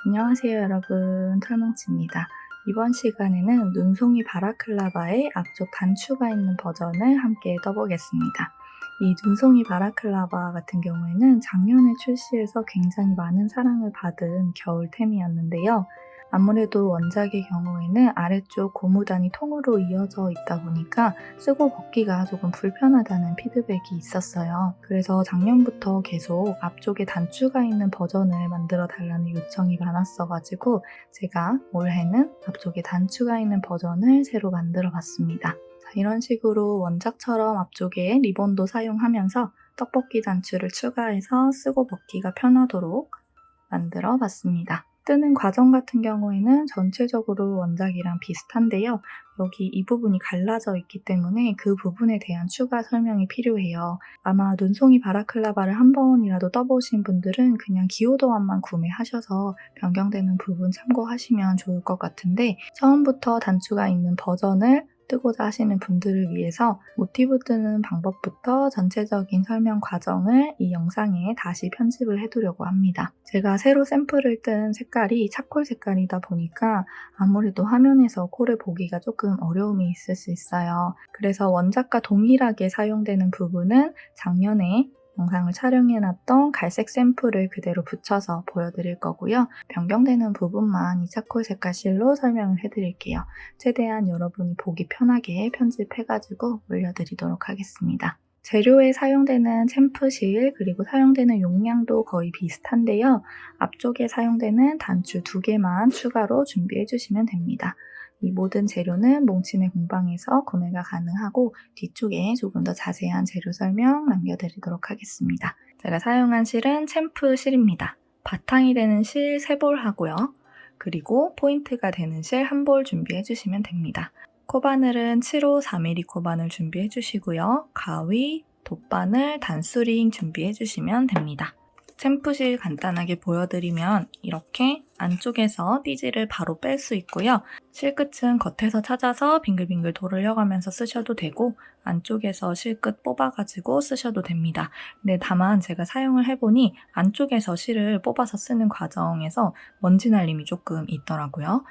안녕하세요 여러분, 털뭉치입니다. 이번 시간에는 눈송이 바라클라바의 앞쪽 단추가 있는 버전을 함께 떠보겠습니다. 이 눈송이 바라클라바 같은 경우에는 작년에 출시해서 굉장히 많은 사랑을 받은 겨울템이었는데요. 아무래도 원작의 경우에는 아래쪽 고무단이 통으로 이어져 있다 보니까 쓰고 벗기가 조금 불편하다는 피드백이 있었어요. 그래서 작년부터 계속 앞쪽에 단추가 있는 버전을 만들어 달라는 요청이 많았어가지고 제가 올해는 앞쪽에 단추가 있는 버전을 새로 만들어 봤습니다. 이런 식으로 원작처럼 앞쪽에 리본도 사용하면서 떡볶이 단추를 추가해서 쓰고 벗기가 편하도록 만들어 봤습니다. 뜨는 과정 같은 경우에는 전체적으로 원작이랑 비슷한데요. 여기 이 부분이 갈라져 있기 때문에 그 부분에 대한 추가 설명이 필요해요. 아마 눈송이 바라클라바를 한 번이라도 떠보신 분들은 그냥 기호도안만 구매하셔서 변경되는 부분 참고하시면 좋을 것 같은데, 처음부터 단추가 있는 버전을 뜨고자 하시는 분들을 위해서 모티브 뜨는 방법부터 전체적인 설명 과정을 이 영상에 다시 편집을 해두려고 합니다. 제가 새로 샘플을 뜬 색깔이 차콜 색깔이다 보니까 아무래도 화면에서 콜을 보기가 조금 어려움이 있을 수 있어요. 그래서 원작과 동일하게 사용되는 부분은 작년에 영상을 촬영해놨던 갈색 샘플을 그대로 붙여서 보여드릴 거고요. 변경되는 부분만 이 차콜 색깔 실로 설명을 해드릴게요. 최대한 여러분이 보기 편하게 편집해가지고 올려드리도록 하겠습니다. 재료에 사용되는 챔프실 그리고 사용되는 용량도 거의 비슷한데요. 앞쪽에 사용되는 단추 2개만 추가로 준비해주시면 됩니다. 이 모든 재료는 몽치네 공방에서 구매가 가능하고 뒤쪽에 조금 더 자세한 재료 설명 남겨드리도록 하겠습니다. 제가 사용한 실은 챔프 실입니다. 바탕이 되는 실 3볼 하고요. 그리고 포인트가 되는 실 1볼 준비해주시면 됩니다. 코바늘은 7호 4mm 코바늘 준비해주시고요. 가위, 돗바늘, 단수링 준비해주시면 됩니다. 챔프실 간단하게 보여드리면 이렇게 안쪽에서 띠지를 바로 뺄 수 있고요. 실끝은 겉에서 찾아서 빙글빙글 돌려가면서 쓰셔도 되고 안쪽에서 실끝 뽑아가지고 쓰셔도 됩니다. 근데 다만 제가 사용을 해보니 안쪽에서 실을 뽑아서 쓰는 과정에서 먼지 날림이 조금 있더라고요.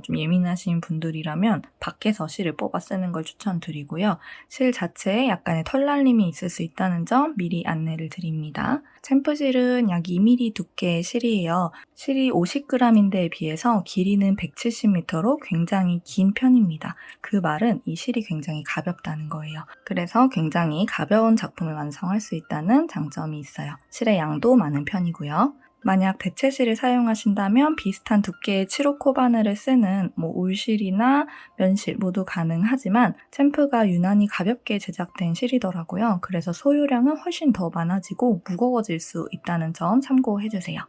좀 예민하신 분들이라면 밖에서 실을 뽑아 쓰는 걸 추천드리고요. 실 자체에 약간의 털 날림이 있을 수 있다는 점 미리 안내를 드립니다. 챔프실은 약 2mm 두께의 실이에요. 실이 50g인데에 비해서 길이는 170m로 굉장히 긴 편입니다. 그 말은 이 실이 굉장히 가볍다는 거예요. 그래서 굉장히 가벼운 작품을 완성할 수 있다는 장점이 있어요. 실의 양도 많은 편이고요. 만약 대체실을 사용하신다면 비슷한 두께의 7호 코바늘을 쓰는 울실이나 면실 모두 가능하지만 챔프가 유난히 가볍게 제작된 실이더라고요. 그래서 소요량은 훨씬 더 많아지고 무거워질 수 있다는 점 참고해주세요.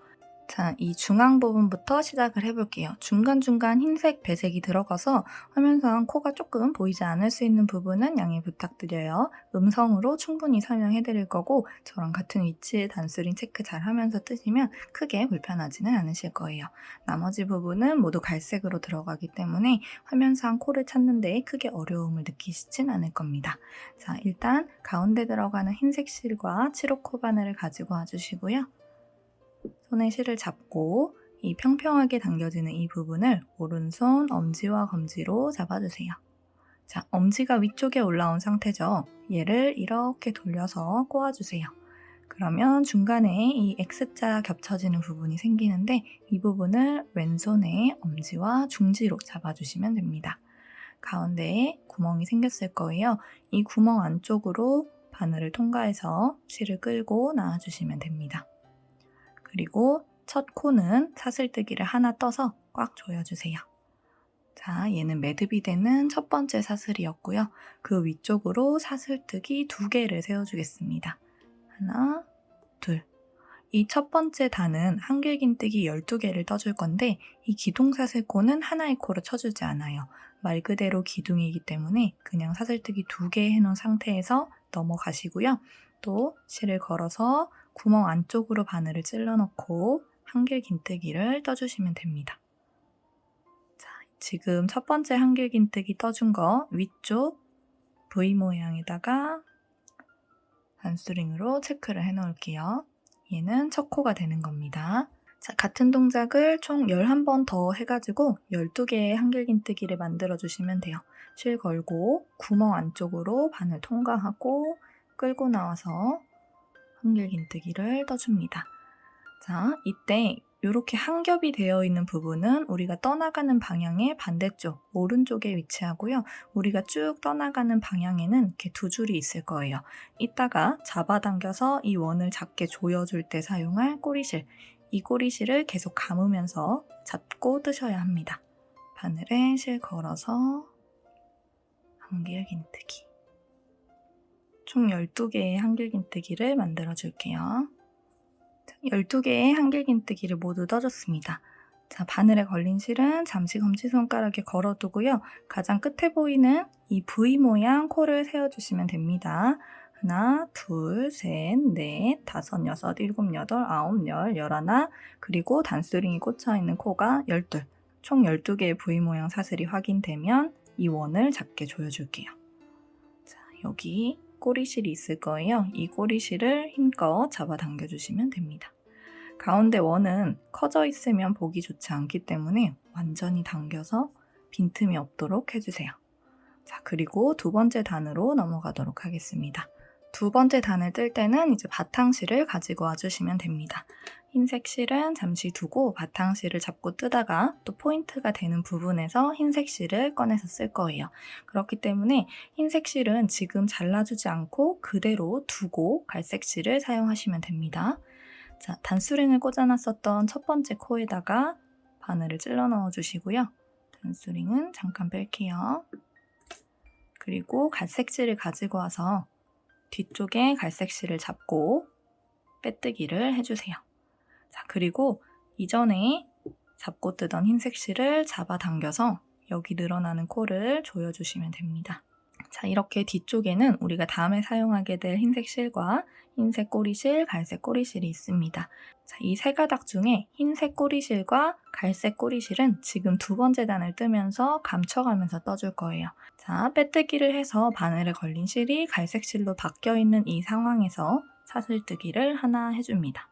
자, 이 중앙 부분부터 시작을 해볼게요. 중간중간 흰색 배색이 들어가서 화면상 코가 조금 보이지 않을 수 있는 부분은 양해 부탁드려요. 음성으로 충분히 설명해드릴 거고 저랑 같은 위치에 단수링 체크 잘 하면서 뜨시면 크게 불편하지는 않으실 거예요. 나머지 부분은 모두 갈색으로 들어가기 때문에 화면상 코를 찾는 데 크게 어려움을 느끼시진 않을 겁니다. 자, 일단 가운데 들어가는 흰색 실과 7호 코바늘을 가지고 와주시고요. 손에 실을 잡고 이 평평하게 당겨지는 이 부분을 오른손 엄지와 검지로 잡아주세요. 자, 엄지가 위쪽에 올라온 상태죠. 얘를 이렇게 돌려서 꼬아주세요. 그러면 중간에 이 X자 겹쳐지는 부분이 생기는데 이 부분을 왼손에 엄지와 중지로 잡아주시면 됩니다. 가운데에 구멍이 생겼을 거예요. 이 구멍 안쪽으로 바늘을 통과해서 실을 끌고 나와주시면 됩니다. 그리고 첫 코는 사슬뜨기를 하나 떠서 꽉 조여주세요. 자, 얘는 매듭이 되는 첫 번째 사슬이었고요. 그 위쪽으로 사슬뜨기 2개를 세워주겠습니다. 하나, 둘. 이 첫 번째 단은 한길긴뜨기 12개를 떠줄 건데 이 기둥사슬코는 하나의 코로 쳐주지 않아요. 말 그대로 기둥이기 때문에 그냥 사슬뜨기 2개 해놓은 상태에서 넘어가시고요. 또 실을 걸어서 구멍 안쪽으로 바늘을 찔러 넣고 한길긴뜨기를 떠주시면 됩니다. 자, 지금 첫 번째 한길긴뜨기 떠준 거 위쪽 V 모양에다가 단수링으로 체크를 해 놓을게요. 얘는 첫 코가 되는 겁니다. 자, 같은 동작을 총 11번 더 해가지고 12개의 한길긴뜨기를 만들어주시면 돼요. 실 걸고 구멍 안쪽으로 바늘 통과하고 끌고 나와서 한길긴뜨기를 떠줍니다. 자, 이때 이렇게 한 겹이 되어 있는 부분은 우리가 떠나가는 방향의 반대쪽, 오른쪽에 위치하고요. 우리가 쭉 떠나가는 방향에는 이렇게 두 줄이 있을 거예요. 이따가 잡아당겨서 이 원을 작게 조여줄 때 사용할 꼬리실, 이 꼬리실을 계속 감으면서 잡고 뜨셔야 합니다. 바늘에 실 걸어서 한길긴뜨기. 총 12개의 한길긴뜨기를 만들어 줄게요. 12개의 한길긴뜨기를 모두 떠줬습니다. 자, 바늘에 걸린 실은 잠시 검지손가락에 걸어두고요. 가장 끝에 보이는 이 V 모양 코를 세워주시면 됩니다. 하나, 둘, 셋, 넷, 다섯, 여섯, 일곱, 여덟, 아홉, 열, 열하나, 그리고 단수링이 꽂혀있는 코가 12. 총 12개의 V 모양 사슬이 확인되면 이 원을 작게 조여줄게요. 자, 여기 꼬리실이 있을 거예요. 이 꼬리실을 힘껏 잡아당겨주시면 됩니다. 가운데 원은 커져 있으면 보기 좋지 않기 때문에 완전히 당겨서 빈틈이 없도록 해주세요. 자, 그리고 두 번째 단으로 넘어가도록 하겠습니다. 두 번째 단을 뜰 때는 이제 바탕실을 가지고 와주시면 됩니다. 흰색 실은 잠시 두고 바탕실을 잡고 뜨다가 또 포인트가 되는 부분에서 흰색 실을 꺼내서 쓸 거예요. 그렇기 때문에 흰색 실은 지금 잘라주지 않고 그대로 두고 갈색 실을 사용하시면 됩니다. 자, 단수링을 꽂아놨었던 첫 번째 코에다가 바늘을 찔러 넣어주시고요. 단수링은 잠깐 뺄게요. 그리고 갈색 실을 가지고 와서 뒤쪽에 갈색 실을 잡고 빼뜨기를 해주세요. 자, 그리고 이전에 잡고 뜨던 흰색 실을 잡아당겨서 여기 늘어나는 코를 조여주시면 됩니다. 자, 이렇게 뒤쪽에는 우리가 다음에 사용하게 될 흰색 실과 흰색 꼬리실, 갈색 꼬리실이 있습니다. 자, 이 세 가닥 중에 흰색 꼬리실과 갈색 꼬리실은 지금 두 번째 단을 뜨면서 감춰가면서 떠줄 거예요. 자, 빼뜨기를 해서 바늘에 걸린 실이 갈색 실로 바뀌어 있는 이 상황에서 사슬뜨기를 하나 해줍니다.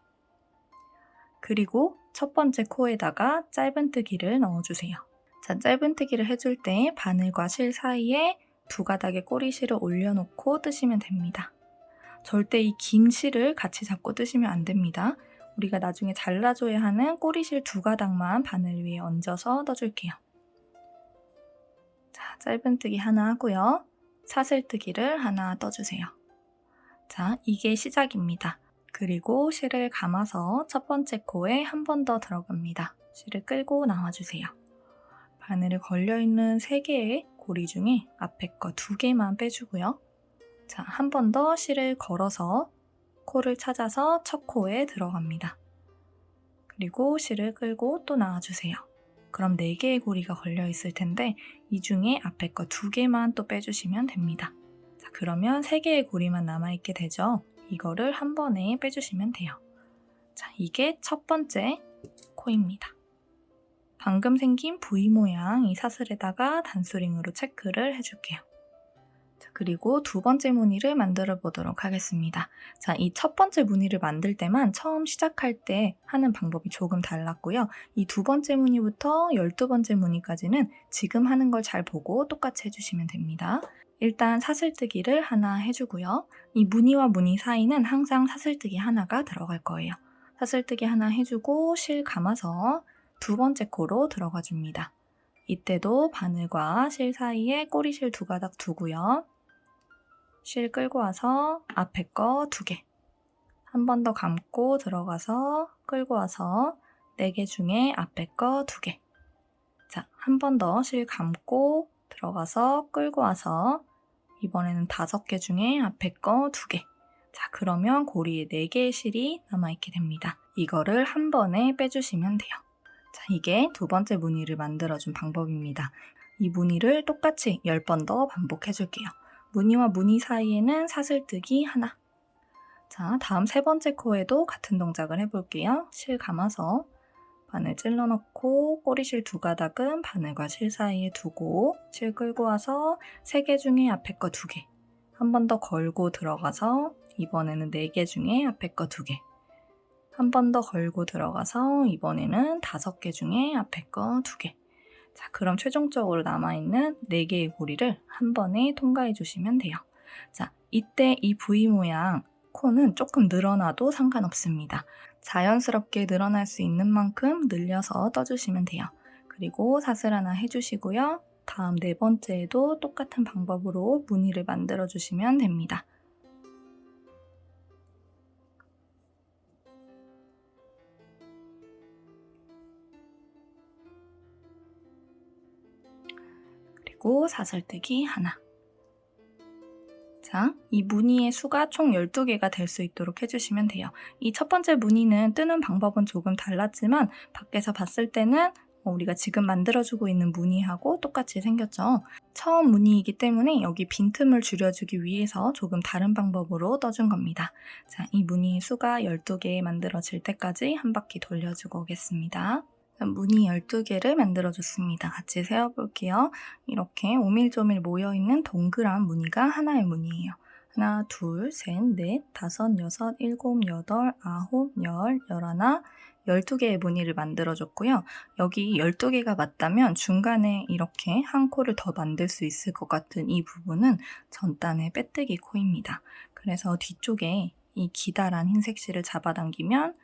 그리고 첫 번째 코에다가 짧은뜨기를 넣어주세요. 자, 짧은뜨기를 해줄 때 바늘과 실 사이에 두 가닥의 꼬리실을 올려놓고 뜨시면 됩니다. 절대 이 긴 실을 같이 잡고 뜨시면 안 됩니다. 우리가 나중에 잘라줘야 하는 꼬리실 두 가닥만 바늘 위에 얹어서 떠줄게요. 자, 짧은뜨기 하나 하고요. 사슬뜨기를 하나 떠주세요. 자, 이게 시작입니다. 그리고 실을 감아서 첫 번째 코에 한 번 더 들어갑니다. 실을 끌고 나와주세요. 바늘에 걸려있는 3개의 고리 중에 앞에 거 2개만 빼주고요. 자, 한 번 더 실을 걸어서 코를 찾아서 첫 코에 들어갑니다. 그리고 실을 끌고 또 나와주세요. 그럼 4개의 고리가 걸려있을 텐데 이 중에 앞에 거 2개만 또 빼주시면 됩니다. 자, 그러면 3개의 고리만 남아있게 되죠. 이거를 한 번에 빼주시면 돼요. 자, 이게 첫 번째 코입니다. 방금 생긴 V 모양 이 사슬에다가 단수링으로 체크를 해줄게요. 자, 그리고 두 번째 무늬를 만들어 보도록 하겠습니다. 자, 이 첫 번째 무늬를 만들 때만 처음 시작할 때 하는 방법이 조금 달랐고요. 이 두 번째 무늬부터 12번째 무늬까지는 지금 하는 걸 잘 보고 똑같이 해주시면 됩니다. 일단 사슬뜨기를 하나 해주고요. 이 무늬와 무늬 사이는 항상 사슬뜨기 하나가 들어갈 거예요. 사슬뜨기 하나 해주고 실 감아서 두 번째 코로 들어가 줍니다. 이때도 바늘과 실 사이에 꼬리실 2가닥 두고요. 실 끌고 와서 앞에 거 2개. 한 번 더 감고 들어가서 끌고 와서 4개 중에 앞에 거 2개. 자, 한 번 더 실 감고 들어가서 끌고 와서 이번에는 5개 중에 앞에 거 2개. 자, 그러면 고리에 4개의 실이 남아있게 됩니다. 이거를 한 번에 빼주시면 돼요. 자, 이게 두 번째 무늬를 만들어준 방법입니다. 이 무늬를 똑같이 10번 더 반복해줄게요. 무늬와 무늬 사이에는 사슬뜨기 하나. 자, 다음 세 번째 코에도 같은 동작을 해볼게요. 실 감아서 바늘 찔러 넣고 꼬리실 2가닥은 바늘과 실 사이에 두고 실 끌고 와서 3개 중에 앞에 거 2개. 한 번 더 걸고 들어가서 이번에는 4개 중에 앞에 거 2개. 한 번 더 걸고 들어가서 이번에는 5개 중에 앞에 거 2개. 자, 그럼 최종적으로 남아있는 4개의 고리를 한 번에 통과해 주시면 돼요. 자, 이때 이 V 모양 코는 조금 늘어나도 상관없습니다. 자연스럽게 늘어날 수 있는 만큼 늘려서 떠주시면 돼요. 그리고 사슬 하나 해주시고요. 다음 4번째에도 똑같은 방법으로 무늬를 만들어 주시면 됩니다. 그리고 사슬뜨기 하나. 자, 이 무늬의 수가 총 12개가 될 수 있도록 해주시면 돼요. 이 첫 번째 무늬는 뜨는 방법은 조금 달랐지만 밖에서 봤을 때는 우리가 지금 만들어주고 있는 무늬하고 똑같이 생겼죠. 처음 무늬이기 때문에 여기 빈틈을 줄여주기 위해서 조금 다른 방법으로 떠준 겁니다. 자, 이 무늬의 수가 12개 만들어질 때까지 한 바퀴 돌려주고 오겠습니다. 무늬 12개를 만들어줬습니다. 같이 세어볼게요. 이렇게 오밀조밀 모여있는 동그란 무늬가 하나의 무늬예요. 하나, 둘, 셋, 넷, 다섯, 여섯, 일곱, 여덟, 아홉, 열, 열하나, 12개의 무늬를 만들어줬고요. 여기 12개가 맞다면 중간에 이렇게 한 코를 더 만들 수 있을 것 같은 이 부분은 전단의 빼뜨기 코입니다. 그래서 뒤쪽에 이 기다란 흰색 실을 잡아당기면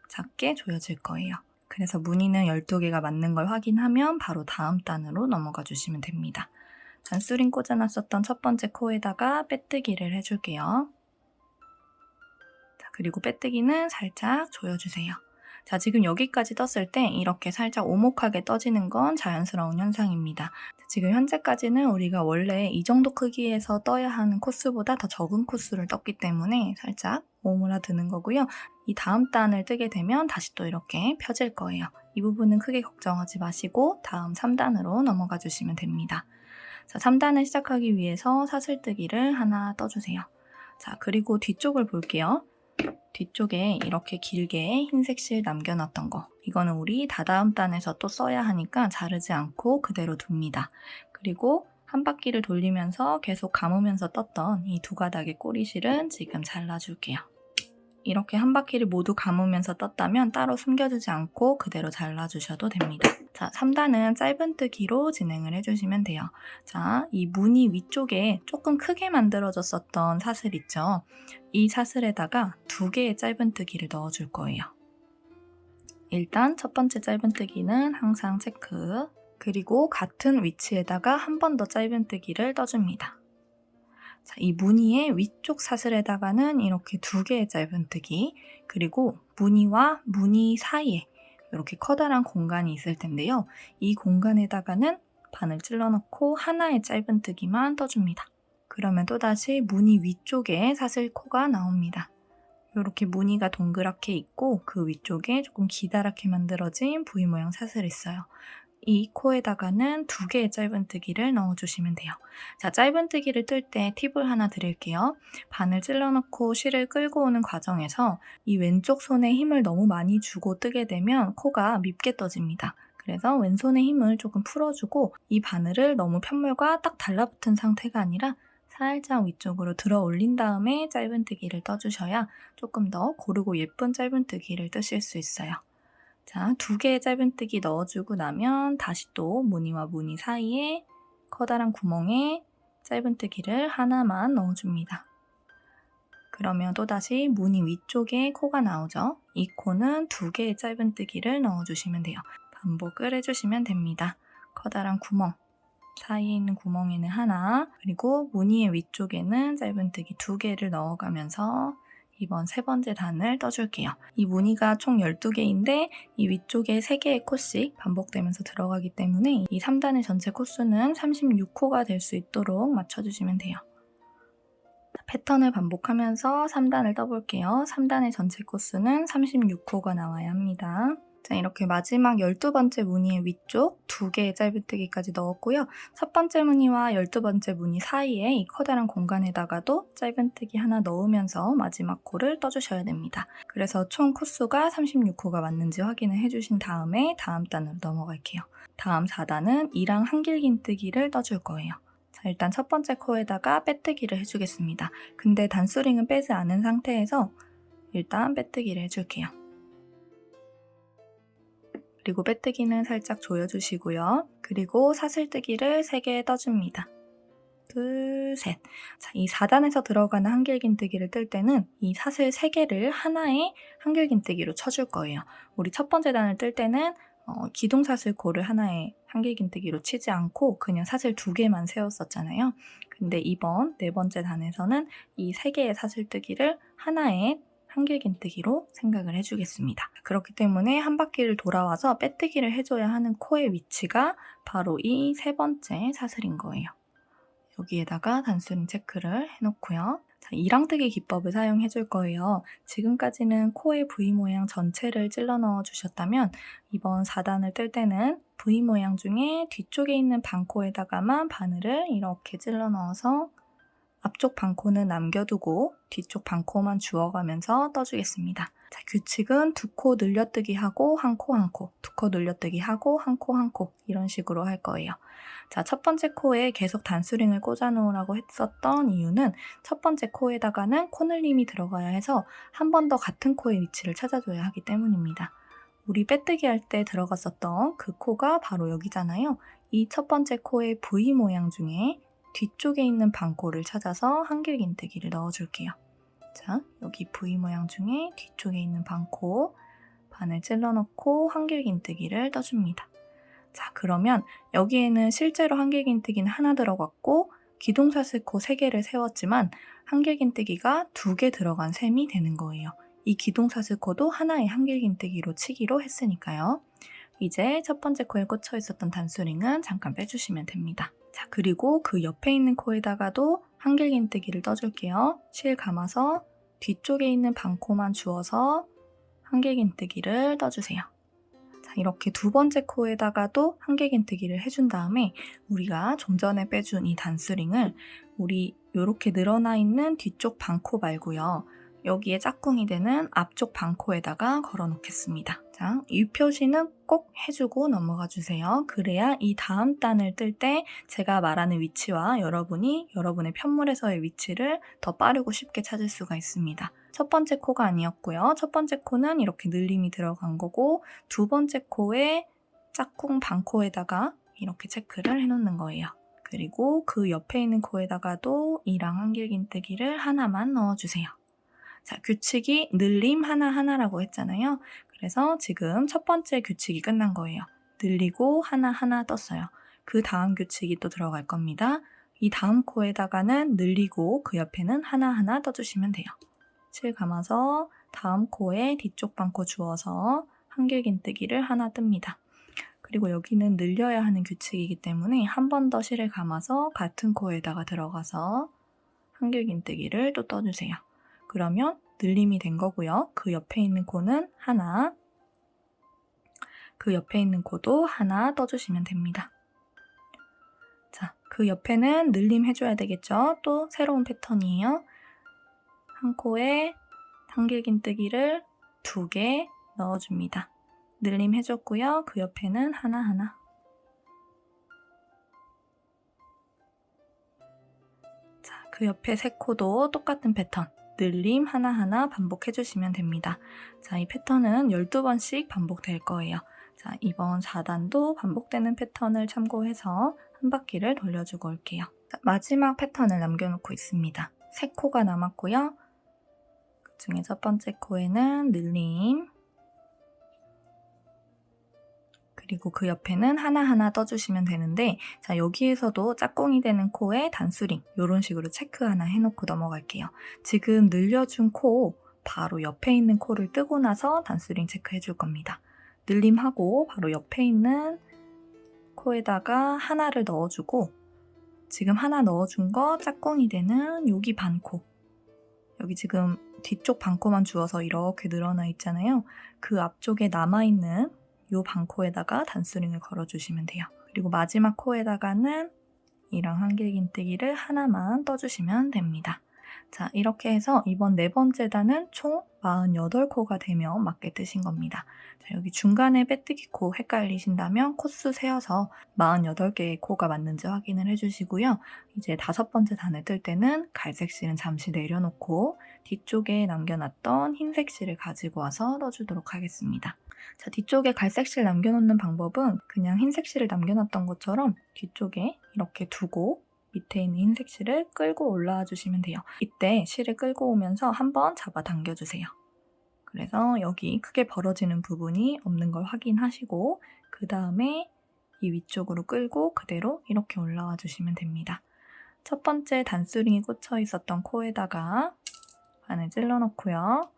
작게 조여질 거예요. 그래서 무늬는 12개가 맞는 걸 확인하면 바로 다음 단으로 넘어가 주시면 됩니다. 단수링 꽂아놨었던 첫 번째 코에다가 빼뜨기를 해줄게요. 자, 그리고 빼뜨기는 살짝 조여주세요. 자, 지금 여기까지 떴을 때 이렇게 살짝 오목하게 떠지는 건 자연스러운 현상입니다. 지금 현재까지는 우리가 원래 이 정도 크기에서 떠야 하는 코스보다 더 적은 코스를 떴기 때문에 살짝 오므라드는 거고요. 이 다음 단을 뜨게 되면 다시 또 이렇게 펴질 거예요. 이 부분은 크게 걱정하지 마시고 다음 3단으로 넘어가 주시면 됩니다. 자, 3단을 시작하기 위해서 사슬뜨기를 하나 떠주세요. 자, 그리고 뒤쪽을 볼게요. 뒤쪽에 이렇게 길게 흰색 실 남겨놨던 거, 이거는 우리 다다음 단에서 또 써야 하니까 자르지 않고 그대로 둡니다. 그리고 한 바퀴를 돌리면서 계속 감으면서 떴던 이 2가닥의 꼬리실은 지금 잘라줄게요. 이렇게 한 바퀴를 모두 감으면서 떴다면 따로 숨겨두지 않고 그대로 잘라주셔도 됩니다. 자, 3단은 짧은뜨기로 진행을 해주시면 돼요. 자, 이 무늬 위쪽에 조금 크게 만들어졌었던 사슬 있죠? 이 사슬에다가 2개의 짧은뜨기를 넣어줄 거예요. 일단 첫 번째 짧은뜨기는 항상 체크, 그리고 같은 위치에다가 한 번 더 짧은뜨기를 떠줍니다. 자, 이 무늬의 위쪽 사슬에다가는 이렇게 2개의 짧은뜨기, 그리고 무늬와 무늬 사이에 이렇게 커다란 공간이 있을 텐데요. 이 공간에다가는 바늘 찔러 넣고 하나의 짧은뜨기만 떠줍니다. 그러면 또다시 무늬 위쪽에 사슬코가 나옵니다. 이렇게 무늬가 동그랗게 있고 그 위쪽에 조금 기다랗게 만들어진 V 모양 사슬이 있어요. 이 코에다가는 2개의 짧은뜨기를 넣어주시면 돼요. 자, 짧은뜨기를 뜰 때 팁을 하나 드릴게요. 바늘 찔러놓고 실을 끌고 오는 과정에서 이 왼쪽 손에 힘을 너무 많이 주고 뜨게 되면 코가 밉게 떠집니다. 그래서 왼손의 힘을 조금 풀어주고 이 바늘을 너무 편물과 딱 달라붙은 상태가 아니라 살짝 위쪽으로 들어 올린 다음에 짧은뜨기를 떠주셔야 조금 더 고르고 예쁜 짧은뜨기를 뜨실 수 있어요. 자, 2개의 짧은뜨기 넣어주고 나면 다시 또 무늬와 무늬 사이에 커다란 구멍에 짧은뜨기를 하나만 넣어줍니다. 그러면 또다시 무늬 위쪽에 코가 나오죠? 이 코는 2개의 짧은뜨기를 넣어주시면 돼요. 반복을 해주시면 됩니다. 커다란 구멍, 사이에 있는 구멍에는 하나, 그리고 무늬의 위쪽에는 짧은뜨기 2개를 넣어가면서 이번 3번째 단을 떠줄게요. 이 무늬가 총 12개인데 이 위쪽에 3개의 코씩 반복되면서 들어가기 때문에 이 3단의 전체 코수는 36코가 될 수 있도록 맞춰주시면 돼요. 패턴을 반복하면서 3단을 떠볼게요. 3단의 전체 코수는 36코가 나와야 합니다. 자, 이렇게 마지막 12번째 무늬의 위쪽 2개의 짧은뜨기까지 넣었고요. 첫 번째 무늬와 12번째 무늬 사이에 이 커다란 공간에다가도 짧은뜨기 하나 넣으면서 마지막 코를 떠주셔야 됩니다. 그래서 총 코수가 36코가 맞는지 확인을 해주신 다음에 다음 단으로 넘어갈게요. 다음 4단은 이랑 한길긴뜨기를 떠줄 거예요. 자, 일단 첫 번째 코에다가 빼뜨기를 해주겠습니다. 근데 단수링은 빼지 않은 상태에서 일단 빼뜨기를 해줄게요. 그리고 빼뜨기는 살짝 조여주시고요. 그리고 사슬뜨기를 3개 떠줍니다. 둘, 셋. 자, 이 4단에서 들어가는 한길긴뜨기를 뜰 때는 이 사슬 3개를 하나의 한길긴뜨기로 쳐줄 거예요. 우리 첫 번째 단을 뜰 때는 기둥사슬코를 하나의 한길긴뜨기로 치지 않고 그냥 사슬 2개만 세웠었잖아요. 근데 이번 4번째 단에서는 이 3개의 사슬뜨기를 하나의 한길긴뜨기로 생각을 해주겠습니다. 그렇기 때문에 한 바퀴를 돌아와서 빼뜨기를 해줘야 하는 코의 위치가 바로 이 3번째 사슬인 거예요. 여기에다가 단수링 체크를 해놓고요. 자, 이랑뜨기 기법을 사용해 줄 거예요. 지금까지는 코의 V 모양 전체를 찔러 넣어 주셨다면 이번 4단을 뜰 때는 V 모양 중에 뒤쪽에 있는 반코에다가만 바늘을 이렇게 찔러 넣어서 앞쪽 반코는 남겨두고 뒤쪽 반코만 주워가면서 떠주겠습니다. 자, 규칙은 2코 늘려뜨기 하고 한 코 한 코, 2코 늘려뜨기 하고 한 코 한 코 이런 식으로 할 거예요. 자, 첫 번째 코에 계속 단수링을 꽂아 놓으라고 했었던 이유는 첫 번째 코에다가는 코늘림이 들어가야 해서 한 번 더 같은 코의 위치를 찾아줘야 하기 때문입니다. 우리 빼뜨기 할 때 들어갔었던 그 코가 바로 여기잖아요. 이 첫 번째 코의 V 모양 중에 뒤쪽에 있는 반코를 찾아서 한길긴뜨기를 넣어줄게요. 자, 여기 V 모양 중에 뒤쪽에 있는 반코, 바늘 찔러 넣고 한길긴뜨기를 떠줍니다. 자, 그러면 여기에는 실제로 한길긴뜨기는 하나 들어갔고 기둥사슬코 3개를 세웠지만 한길긴뜨기가 2개 들어간 셈이 되는 거예요. 이 기둥사슬코도 하나의 한길긴뜨기로 치기로 했으니까요. 이제 첫 번째 코에 꽂혀 있었던 단수링은 잠깐 빼주시면 됩니다. 자, 그리고 그 옆에 있는 코에다가도 한길긴뜨기를 떠줄게요. 실 감아서 뒤쪽에 있는 반코만 주워서 한길긴뜨기를 떠주세요. 자, 이렇게 2번째 코에다가도 한길긴뜨기를 해준 다음에 우리가 좀 전에 빼준 이 단수링을 우리 이렇게 늘어나 있는 뒤쪽 반코 말고요. 여기에 짝꿍이 되는 앞쪽 반코에다가 걸어 놓겠습니다. 자, 이 표시는 꼭 해주고 넘어가 주세요. 그래야 이 다음 단을 뜰 때 제가 말하는 위치와 여러분이 여러분의 편물에서의 위치를 더 빠르고 쉽게 찾을 수가 있습니다. 첫 번째 코가 아니었고요. 첫 번째 코는 이렇게 늘림이 들어간 거고 2번째 코에 짝꿍 반코에다가 이렇게 체크를 해놓는 거예요. 그리고 그 옆에 있는 코에다가도 이랑 한길긴뜨기를 하나만 넣어주세요. 자, 규칙이 늘림 하나하나라고 했잖아요. 그래서 지금 첫 번째 규칙이 끝난 거예요. 늘리고 하나하나 떴어요. 그 다음 규칙이 또 들어갈 겁니다. 이 다음 코에다가는 늘리고 그 옆에는 하나하나 떠주시면 돼요. 실 감아서 다음 코에 뒤쪽 반코 주워서 한길긴뜨기를 하나 뜹니다. 그리고 여기는 늘려야 하는 규칙이기 때문에 한 번 더 실을 감아서 같은 코에다가 들어가서 한길긴뜨기를 또 떠주세요. 그러면 늘림이 된 거고요. 그 옆에 있는 코는 하나, 그 옆에 있는 코도 하나 떠주시면 됩니다. 자, 그 옆에는 늘림 해줘야 되겠죠? 또 새로운 패턴이에요. 한 코에 한길긴뜨기를 2개 넣어줍니다. 늘림 해줬고요. 그 옆에는 하나하나. 자, 그 옆에 3코도 똑같은 패턴. 늘림 하나하나 반복해주시면 됩니다. 자, 이 패턴은 12번씩 반복될 거예요. 자, 이번 4단도 반복되는 패턴을 참고해서 한 바퀴를 돌려주고 올게요. 자, 마지막 패턴을 남겨놓고 있습니다. 3코가 남았고요. 그 중에 첫 번째 코에는 늘림, 그리고 그 옆에는 하나하나 떠주시면 되는데, 자, 여기에서도 짝꿍이 되는 코에 단수링 이런 식으로 체크 하나 해놓고 넘어갈게요. 지금 늘려준 코 바로 옆에 있는 코를 뜨고 나서 단수링 체크해 줄 겁니다. 늘림하고 바로 옆에 있는 코에다가 하나를 넣어주고, 지금 하나 넣어준 거 짝꿍이 되는 여기 반코, 여기 지금 뒤쪽 반코만 주워서 이렇게 늘어나 있잖아요. 그 앞쪽에 남아있는 이 반코에다가 단수링을 걸어주시면 돼요. 그리고 마지막 코에다가는 이랑 한길긴뜨기를 하나만 떠주시면 됩니다. 자, 이렇게 해서 이번 4번째 단은 총 48코가 되면 맞게 뜨신 겁니다. 자, 여기 중간에 빼뜨기 코 헷갈리신다면 코수 세어서 48개의 코가 맞는지 확인을 해주시고요. 이제 5번째 단을 뜰 때는 갈색 실은 잠시 내려놓고 뒤쪽에 남겨놨던 흰색 실을 가지고 와서 떠주도록 하겠습니다. 자, 뒤쪽에 갈색 실 남겨놓는 방법은 그냥 흰색 실을 남겨놨던 것처럼 뒤쪽에 이렇게 두고 밑에 있는 흰색 실을 끌고 올라와 주시면 돼요. 이때 실을 끌고 오면서 한번 잡아당겨 주세요. 그래서 여기 크게 벌어지는 부분이 없는 걸 확인하시고 그 다음에 이 위쪽으로 끌고 그대로 이렇게 올라와 주시면 됩니다. 첫 번째 단수링이 꽂혀 있었던 코에다가 바늘 찔러 넣고요.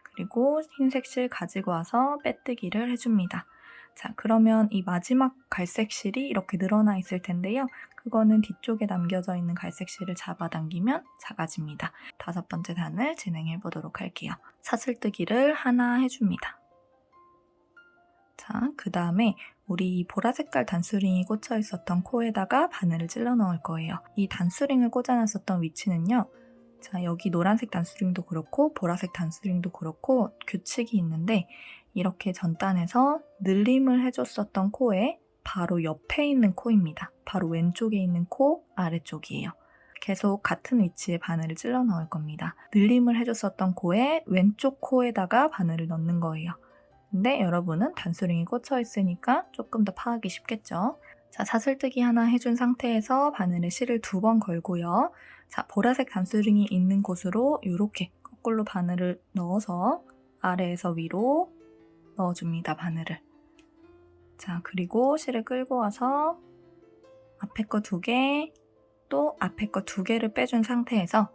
그리고 흰색 실 가지고 와서 빼뜨기를 해줍니다. 자, 그러면 이 마지막 갈색 실이 이렇게 늘어나 있을 텐데요. 그거는 뒤쪽에 남겨져 있는 갈색 실을 잡아당기면 작아집니다. 5번째 단을 진행해 보도록 할게요. 사슬뜨기를 하나 해줍니다. 자, 그 다음에 우리 보라 색깔 단수링이 꽂혀 있었던 코에다가 바늘을 찔러 넣을 거예요. 이 단수링을 꽂아놨었던 위치는요. 자, 여기 노란색 단수링도 그렇고 보라색 단수링도 그렇고 규칙이 있는데 이렇게 전단에서 늘림을 해줬었던 코에 바로 옆에 있는 코입니다. 바로 왼쪽에 있는 코 아래쪽이에요. 계속 같은 위치에 바늘을 찔러 넣을 겁니다. 늘림을 해줬었던 코에 왼쪽 코에다가 바늘을 넣는 거예요. 근데 여러분은 단수링이 꽂혀 있으니까 조금 더 파악이 쉽겠죠? 자, 사슬뜨기 하나 해준 상태에서 바늘에 실을 2번 걸고요. 자, 보라색 단수링이 있는 곳으로 이렇게 거꾸로 바늘을 넣어서 아래에서 위로 넣어줍니다, 바늘을. 자, 그리고 실을 끌고 와서 앞에 거 2개, 또 앞에 거 2개를 빼준 상태에서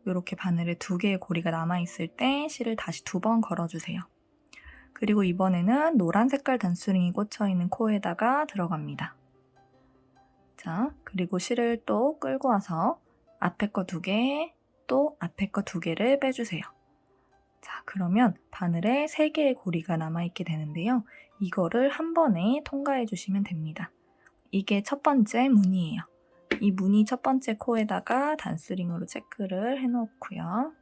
이렇게 바늘에 2개의 고리가 남아있을 때 실을 다시 2번 걸어주세요. 그리고 이번에는 노란 색깔 단수링이 꽂혀있는 코에다가 들어갑니다. 자, 그리고 실을 또 끌고 와서 앞에 거 2개, 또 앞에 거 2개를 빼주세요. 자, 그러면 바늘에 3개의 고리가 남아있게 되는데요. 이거를 한 번에 통과해 주시면 됩니다. 이게 첫 번째 무늬예요. 이 무늬 첫 번째 코에다가 단수링으로 체크를 해놓고요.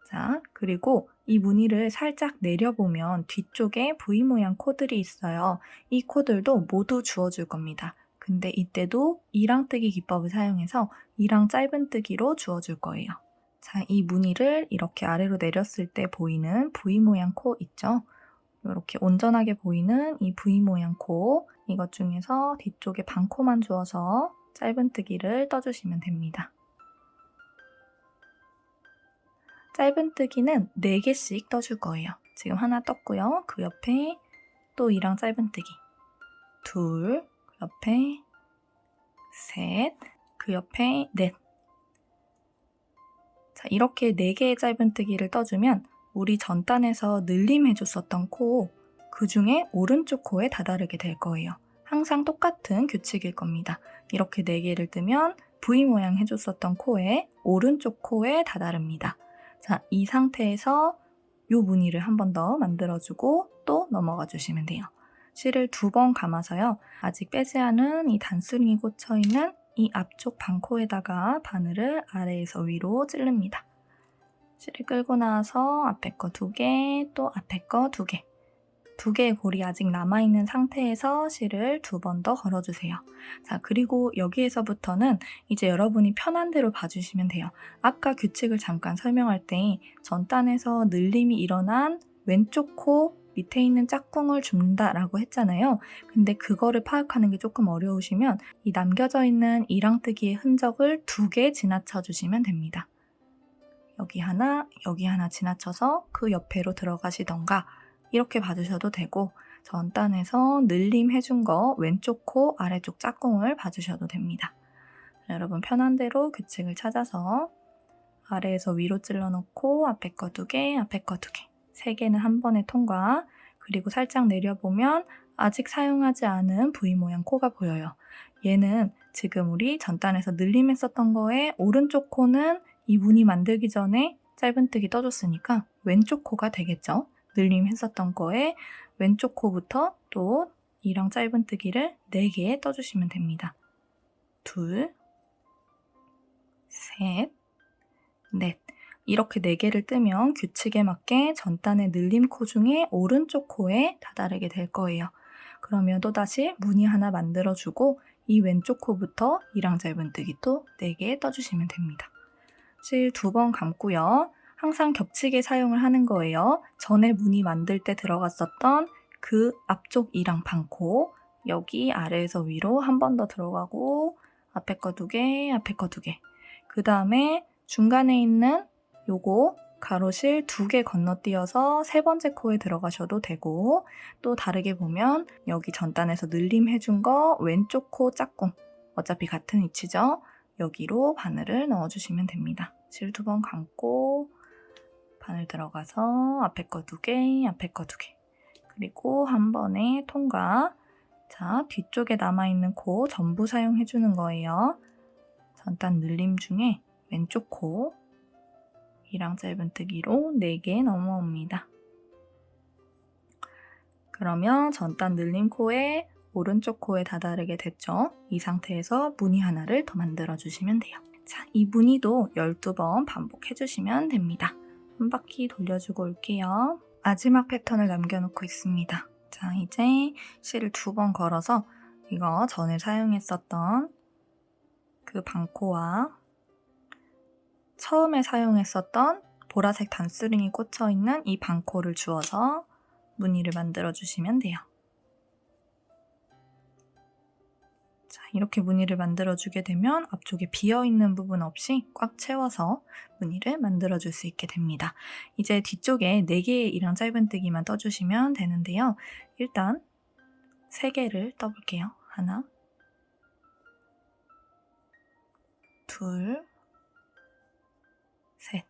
자, 그리고 이 무늬를 살짝 내려보면 뒤쪽에 V 모양 코들이 있어요. 이 코들도 모두 주워줄 겁니다. 근데 이때도 이랑뜨기 기법을 사용해서 이랑 짧은뜨기로 주워줄 거예요. 자, 이 무늬를 이렇게 아래로 내렸을 때 보이는 V 모양 코 있죠? 이렇게 온전하게 보이는 이 V 모양 코, 이것 중에서 뒤쪽에 반코만 주어서 짧은뜨기를 떠주시면 됩니다. 짧은뜨기는 4개씩 떠줄 거예요. 지금 하나 떴고요. 그 옆에 또 이랑 짧은뜨기. 2, 그 옆에 3, 그 옆에 4. 자, 이렇게 4개의 짧은뜨기를 떠주면 우리 전단에서 늘림해줬었던 코, 그 중에 오른쪽 코에 다다르게 될 거예요. 항상 똑같은 규칙일 겁니다. 이렇게 4개를 뜨면 V 모양 해줬었던 코에 오른쪽 코에 다다릅니다. 자, 이 상태에서 이 무늬를 한 번 더 만들어주고 또 넘어가 주시면 돼요. 실을 2번 감아서요. 아직 빼지 않은 이 단수링이 꽂혀있는 이 앞쪽 반코에다가 바늘을 아래에서 위로 찌릅니다. 실을 끌고 나와서 앞에 거 2개, 또 앞에 거 2개. 2개의 골이 아직 남아있는 상태에서 실을 2번 더 걸어주세요. 자, 그리고 여기에서부터는 이제 여러분이 편한 대로 봐주시면 돼요. 아까 규칙을 잠깐 설명할 때 전단에서 늘림이 일어난 왼쪽 코 밑에 있는 짝꿍을 줍는다라고 했잖아요. 근데 그거를 파악하는 게 조금 어려우시면 이 남겨져 있는 이랑뜨기의 흔적을 2개 지나쳐 주시면 됩니다. 여기 하나 지나쳐서 그 옆에로 들어가시던가 이렇게 봐주셔도 되고 전단에서 늘림 해준 거 왼쪽 코 아래쪽 짝꿍을 봐주셔도 됩니다. 여러분 편한 대로 규칙을 찾아서 아래에서 위로 찔러 놓고 앞에 거 2개, 앞에 거 2개 3개는 한 번에 통과. 그리고 살짝 내려보면 아직 사용하지 않은 V 모양 코가 보여요. 얘는 지금 우리 전단에서 늘림했었던 거에 오른쪽 코는 이 무늬 만들기 전에 짧은뜨기 떠줬으니까 왼쪽 코가 되겠죠. 늘림했었던 거에 왼쪽 코부터 또 이랑 짧은뜨기를 4개 떠주시면 됩니다. 2, 셋, 넷. 이렇게 4개를 뜨면 규칙에 맞게 전단의 늘림 코 중에 오른쪽 코에 다다르게 될 거예요. 그러면 또다시 무늬 하나 만들어주고 이 왼쪽 코부터 이랑 짧은뜨기 또 4개 떠주시면 됩니다. 실 2번 감고요. 항상 겹치게 사용을 하는 거예요. 전에 무늬 만들 때 들어갔었던 그 앞쪽 이랑 반코, 여기 아래에서 위로 한 번 더 들어가고 앞에 거 2개, 앞에 거 2개. 그 다음에 중간에 있는 요거 가로실 2개 건너뛰어서 3번째 코에 들어가셔도 되고, 또 다르게 보면 여기 전단에서 늘림 해준 거 왼쪽 코 짝꿍, 어차피 같은 위치죠. 여기로 바늘을 넣어주시면 됩니다. 실 2번 감고 바늘 들어가서 앞에 거 2개, 앞에 거 2개. 그리고 한 번에 통과. 자, 뒤쪽에 남아있는 코 전부 사용해주는 거예요. 전단 늘림 중에 왼쪽 코 이랑 짧은뜨기로 4개 넘어옵니다. 그러면 전단 늘림 코에 오른쪽 코에 다다르게 됐죠? 이 상태에서 무늬 하나를 더 만들어주시면 돼요. 자, 이 무늬도 12번 반복해주시면 됩니다. 한 바퀴 돌려주고 올게요. 마지막 패턴을 남겨놓고 있습니다. 자, 이제 실을 2번 걸어서 이거 전에 사용했었던 그 반코와 처음에 사용했었던 보라색 단스링이 꽂혀있는 이 반코를 주어서 무늬를 만들어주시면 돼요. 자, 이렇게 무늬를 만들어주게 되면 앞쪽에 비어있는 부분 없이 꽉 채워서 무늬를 만들어줄 수 있게 됩니다. 이제 뒤쪽에 4개의 이랑 짧은뜨기만 떠주시면 되는데요. 일단 3개를 떠볼게요. 하나, 둘, 셋.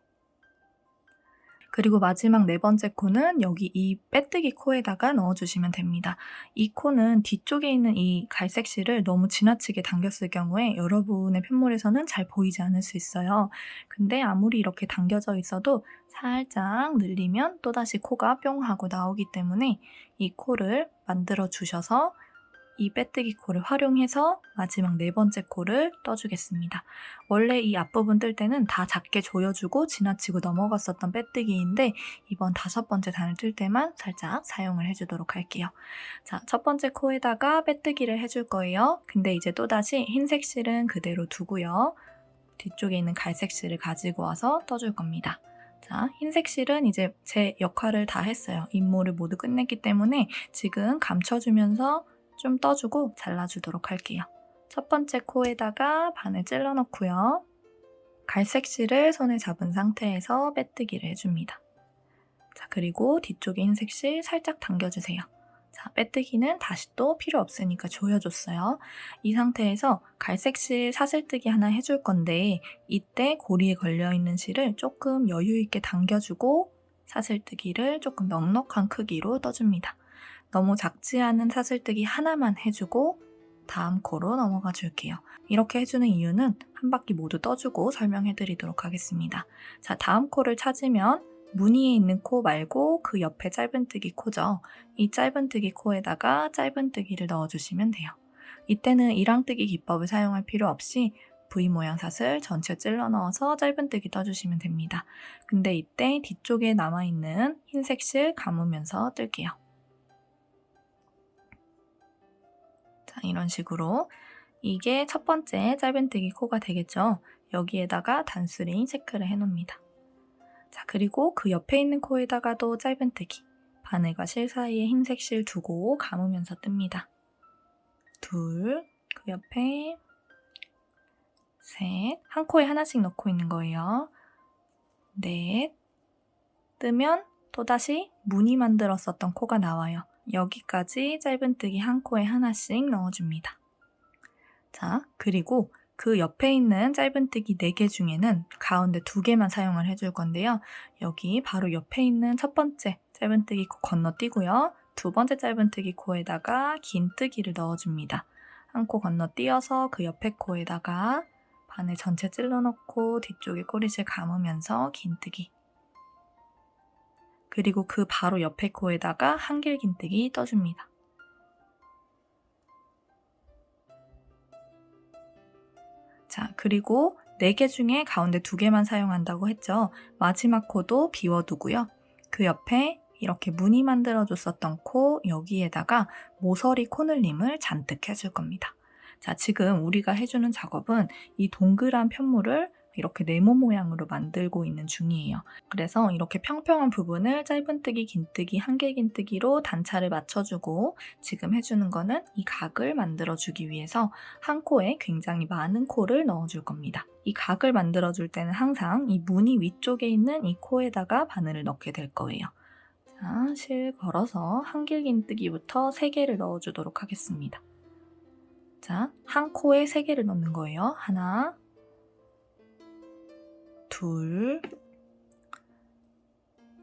그리고 마지막 4번째 코는 여기 이 빼뜨기 코에다가 넣어주시면 됩니다. 이 코는 뒤쪽에 있는 이 갈색 실을 너무 지나치게 당겼을 경우에 여러분의 편물에서는 잘 보이지 않을 수 있어요. 근데 아무리 이렇게 당겨져 있어도 살짝 늘리면 또다시 코가 뿅 하고 나오기 때문에 이 코를 만들어 주셔서 이 빼뜨기 코를 활용해서 마지막 4번째 코를 떠주겠습니다. 원래 이 앞부분 뜰 때는 다 작게 조여주고 지나치고 넘어갔었던 빼뜨기인데 이번 5번째 단을 뜰 때만 살짝 사용을 해주도록 할게요. 자, 첫 번째 코에다가 빼뜨기를 해줄 거예요. 근데 이제 또다시 흰색 실은 그대로 두고요. 뒤쪽에 있는 갈색 실을 가지고 와서 떠줄 겁니다. 자, 흰색 실은 이제 제 역할을 다 했어요. 임무를 모두 끝냈기 때문에 지금 감춰주면서 좀 떠주고 잘라주도록 할게요. 첫 번째 코에다가 바늘 찔러 넣고요. 갈색 실을 손에 잡은 상태에서 빼뜨기를 해줍니다. 자, 그리고 뒤쪽에 흰색 실 살짝 당겨주세요. 자, 빼뜨기는 다시 또 필요 없으니까 조여줬어요. 이 상태에서 갈색 실 사슬뜨기 하나 해줄 건데 이때 고리에 걸려있는 실을 조금 여유있게 당겨주고 사슬뜨기를 조금 넉넉한 크기로 떠줍니다. 너무 작지 않은 사슬뜨기 하나만 해주고 다음 코로 넘어가 줄게요. 이렇게 해주는 이유는 한 바퀴 모두 떠주고 설명해 드리도록 하겠습니다. 자, 다음 코를 찾으면 무늬에 있는 코 말고 그 옆에 짧은뜨기 코죠. 이 짧은뜨기 코에다가 짧은뜨기를 넣어주시면 돼요. 이때는 이랑뜨기 기법을 사용할 필요 없이 V 모양 사슬 전체 찔러 넣어서 짧은뜨기 떠주시면 됩니다. 근데 이때 뒤쪽에 남아있는 흰색 실 감으면서 뜰게요. 자, 이런 식으로 이게 첫 번째 짧은뜨기 코가 되겠죠. 여기에다가 단스링 체크를 해놓습니다. 자, 그리고 그 옆에 있는 코에다가도 짧은뜨기, 바늘과 실 사이에 흰색 실 두고 감으면서 뜹니다. 둘, 그 옆에 셋, 한 코에 하나씩 넣고 있는 거예요. 넷, 뜨면 또다시 무늬 만들었었던 코가 나와요. 여기까지 짧은뜨기 한 코에 하나씩 넣어줍니다. 자, 그리고 그 옆에 있는 짧은뜨기 4개 중에는 가운데 2개만 사용을 해줄 건데요. 여기 바로 옆에 있는 첫 번째 짧은뜨기 코 건너뛰고요. 두 번째 짧은뜨기 코에다가 긴뜨기를 넣어줍니다. 한 코 건너뛰어서 그 옆에 코에다가 바늘 전체 찔러 넣고 뒤쪽에 꼬리실 감으면서 긴뜨기. 그리고 그 바로 옆에 코에다가 한길 긴뜨기 떠줍니다. 자, 그리고 4개 중에 가운데 2개만 사용한다고 했죠. 마지막 코도 비워두고요. 그 옆에 이렇게 무늬 만들어줬었던 코 여기에다가 모서리 코늘림을 잔뜩 해줄 겁니다. 자, 지금 우리가 해주는 작업은 이 동그란 편물을 이렇게 네모 모양으로 만들고 있는 중이에요. 그래서 이렇게 평평한 부분을 짧은뜨기, 긴뜨기, 한길긴뜨기로 단차를 맞춰주고 지금 해주는 거는 이 각을 만들어주기 위해서 한 코에 굉장히 많은 코를 넣어줄 겁니다. 이 각을 만들어줄 때는 항상 이 무늬 위쪽에 있는 이 코에다가 바늘을 넣게 될 거예요. 자, 실 걸어서 한길긴뜨기부터 3개를 넣어주도록 하겠습니다. 자, 한 코에 3개를 넣는 거예요. 하나, 둘,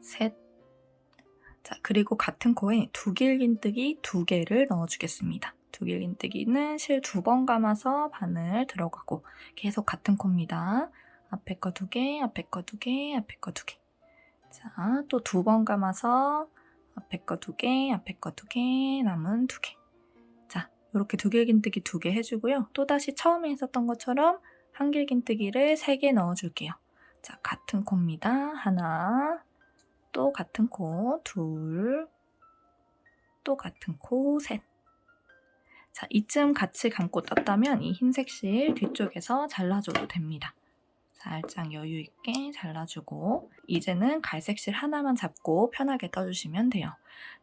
셋. 자, 그리고 같은 코에 두길긴뜨기 2개를 넣어주겠습니다. 두길긴뜨기는 실 2번 감아서 바늘 들어가고 계속 같은 코입니다. 앞에 거 2개, 앞에 거 2개, 앞에 거 2개. 자, 또 2번 감아서 앞에 거 2개, 앞에 거 2개, 남은 2개. 자, 이렇게 두길긴뜨기 2개 해주고요. 또다시 처음에 했었던 것처럼 한길긴뜨기를 3개 넣어줄게요. 자, 같은 코입니다. 하나, 또 같은 코, 둘, 또 같은 코, 셋. 자, 이쯤 같이 감고 떴다면 이 흰색 실 뒤쪽에서 잘라줘도 됩니다. 살짝 여유 있게 잘라주고 이제는 갈색 실 하나만 잡고 편하게 떠주시면 돼요.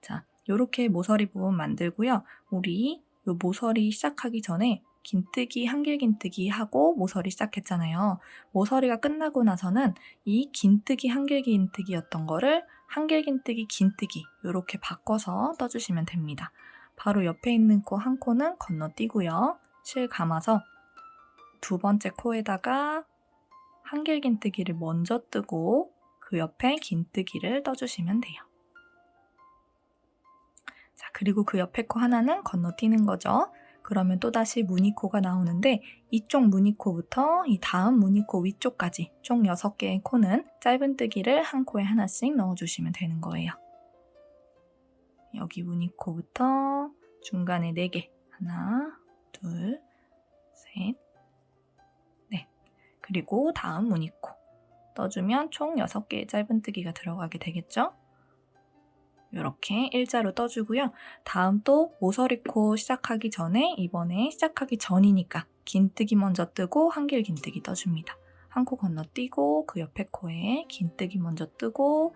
자, 요렇게 모서리 부분 만들고요. 우리 요 모서리 시작하기 전에 긴뜨기, 한길긴뜨기 하고 모서리 시작했잖아요. 모서리가 끝나고 나서는 이 긴뜨기, 한길긴뜨기였던 거를 한길긴뜨기, 긴뜨기 요렇게 바꿔서 떠주시면 됩니다. 바로 옆에 있는 코 한 코는 건너뛰고요. 실 감아서 2번째 코에다가 한길긴뜨기를 먼저 뜨고 그 옆에 긴뜨기를 떠주시면 돼요. 자, 그리고 그 옆에 코 하나는 건너뛰는 거죠. 그러면 또다시 무늬코가 나오는데 이쪽 무늬코부터 이 다음 무늬코 위쪽까지 총 6개의 코는 짧은뜨기를 한 코에 하나씩 넣어주시면 되는 거예요. 여기 무늬코부터 중간에 4개, 하나, 둘, 셋, 넷. 그리고 다음 무늬코 떠주면 총 6개의 짧은뜨기가 들어가게 되겠죠? 이렇게 일자로 떠주고요. 다음 또 모서리코 시작하기 전에 이번에 시작하기 전이니까 긴뜨기 먼저 뜨고 한길긴뜨기 떠줍니다. 한 코 건너뛰고 그 옆에 코에 긴뜨기 먼저 뜨고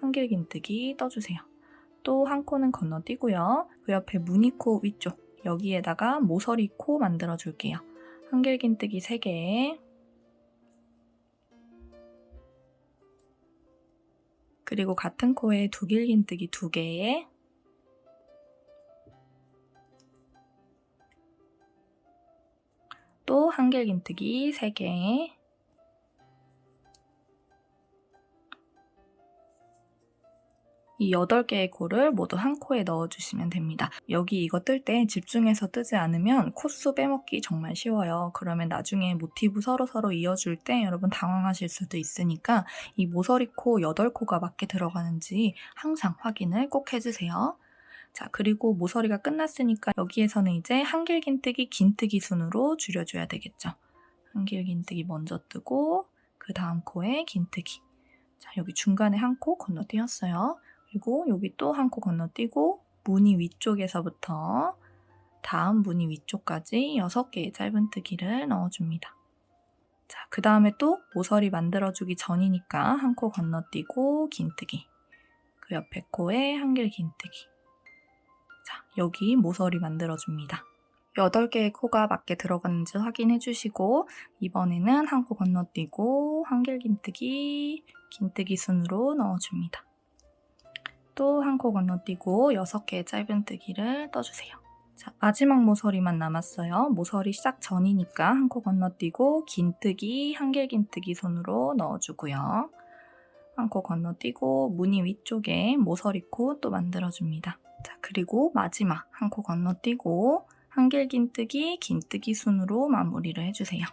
한길긴뜨기 떠주세요. 또 한 코는 건너뛰고요. 그 옆에 무늬코 위쪽 여기에다가 모서리코 만들어 줄게요. 한길긴뜨기 3개 그리고 같은 코에 두길긴뜨기 2개 또 한길긴뜨기 3개 이 8개의 코를 모두 한 코에 넣어주시면 됩니다. 여기 이거 뜰 때 집중해서 뜨지 않으면 코수 빼먹기 정말 쉬워요. 그러면 나중에 모티브 서로 이어줄 때 여러분 당황하실 수도 있으니까 이 모서리 코 8코가 맞게 들어가는지 항상 확인을 꼭 해주세요. 자, 그리고 모서리가 끝났으니까 여기에서는 이제 한길긴뜨기, 긴뜨기 순으로 줄여줘야 되겠죠. 한길긴뜨기 먼저 뜨고 그 다음 코에 긴뜨기. 자, 여기 중간에 한 코 건너뛰었어요. 그리고 여기 또 한 코 건너뛰고 무늬 위쪽에서부터 다음 무늬 위쪽까지 6개의 짧은뜨기를 넣어줍니다. 자, 그 다음에 또 모서리 만들어주기 전이니까 한 코 건너뛰고 긴뜨기. 그 옆에 코에 한길긴뜨기. 자, 여기 모서리 만들어줍니다. 8개의 코가 맞게 들어갔는지 확인해주시고 이번에는 한 코 건너뛰고 한길긴뜨기, 긴뜨기 순으로 넣어줍니다. 또 한 코 건너뛰고 6개의 짧은뜨기를 떠주세요. 자, 마지막 모서리만 남았어요. 모서리 시작 전이니까 한 코 건너뛰고 긴뜨기, 한길긴뜨기 손으로 넣어주고요. 한 코 건너뛰고 무늬 위쪽에 모서리코 또 만들어줍니다. 자, 그리고 마지막 한 코 건너뛰고 한길긴뜨기, 긴뜨기 순으로 마무리를 해주세요.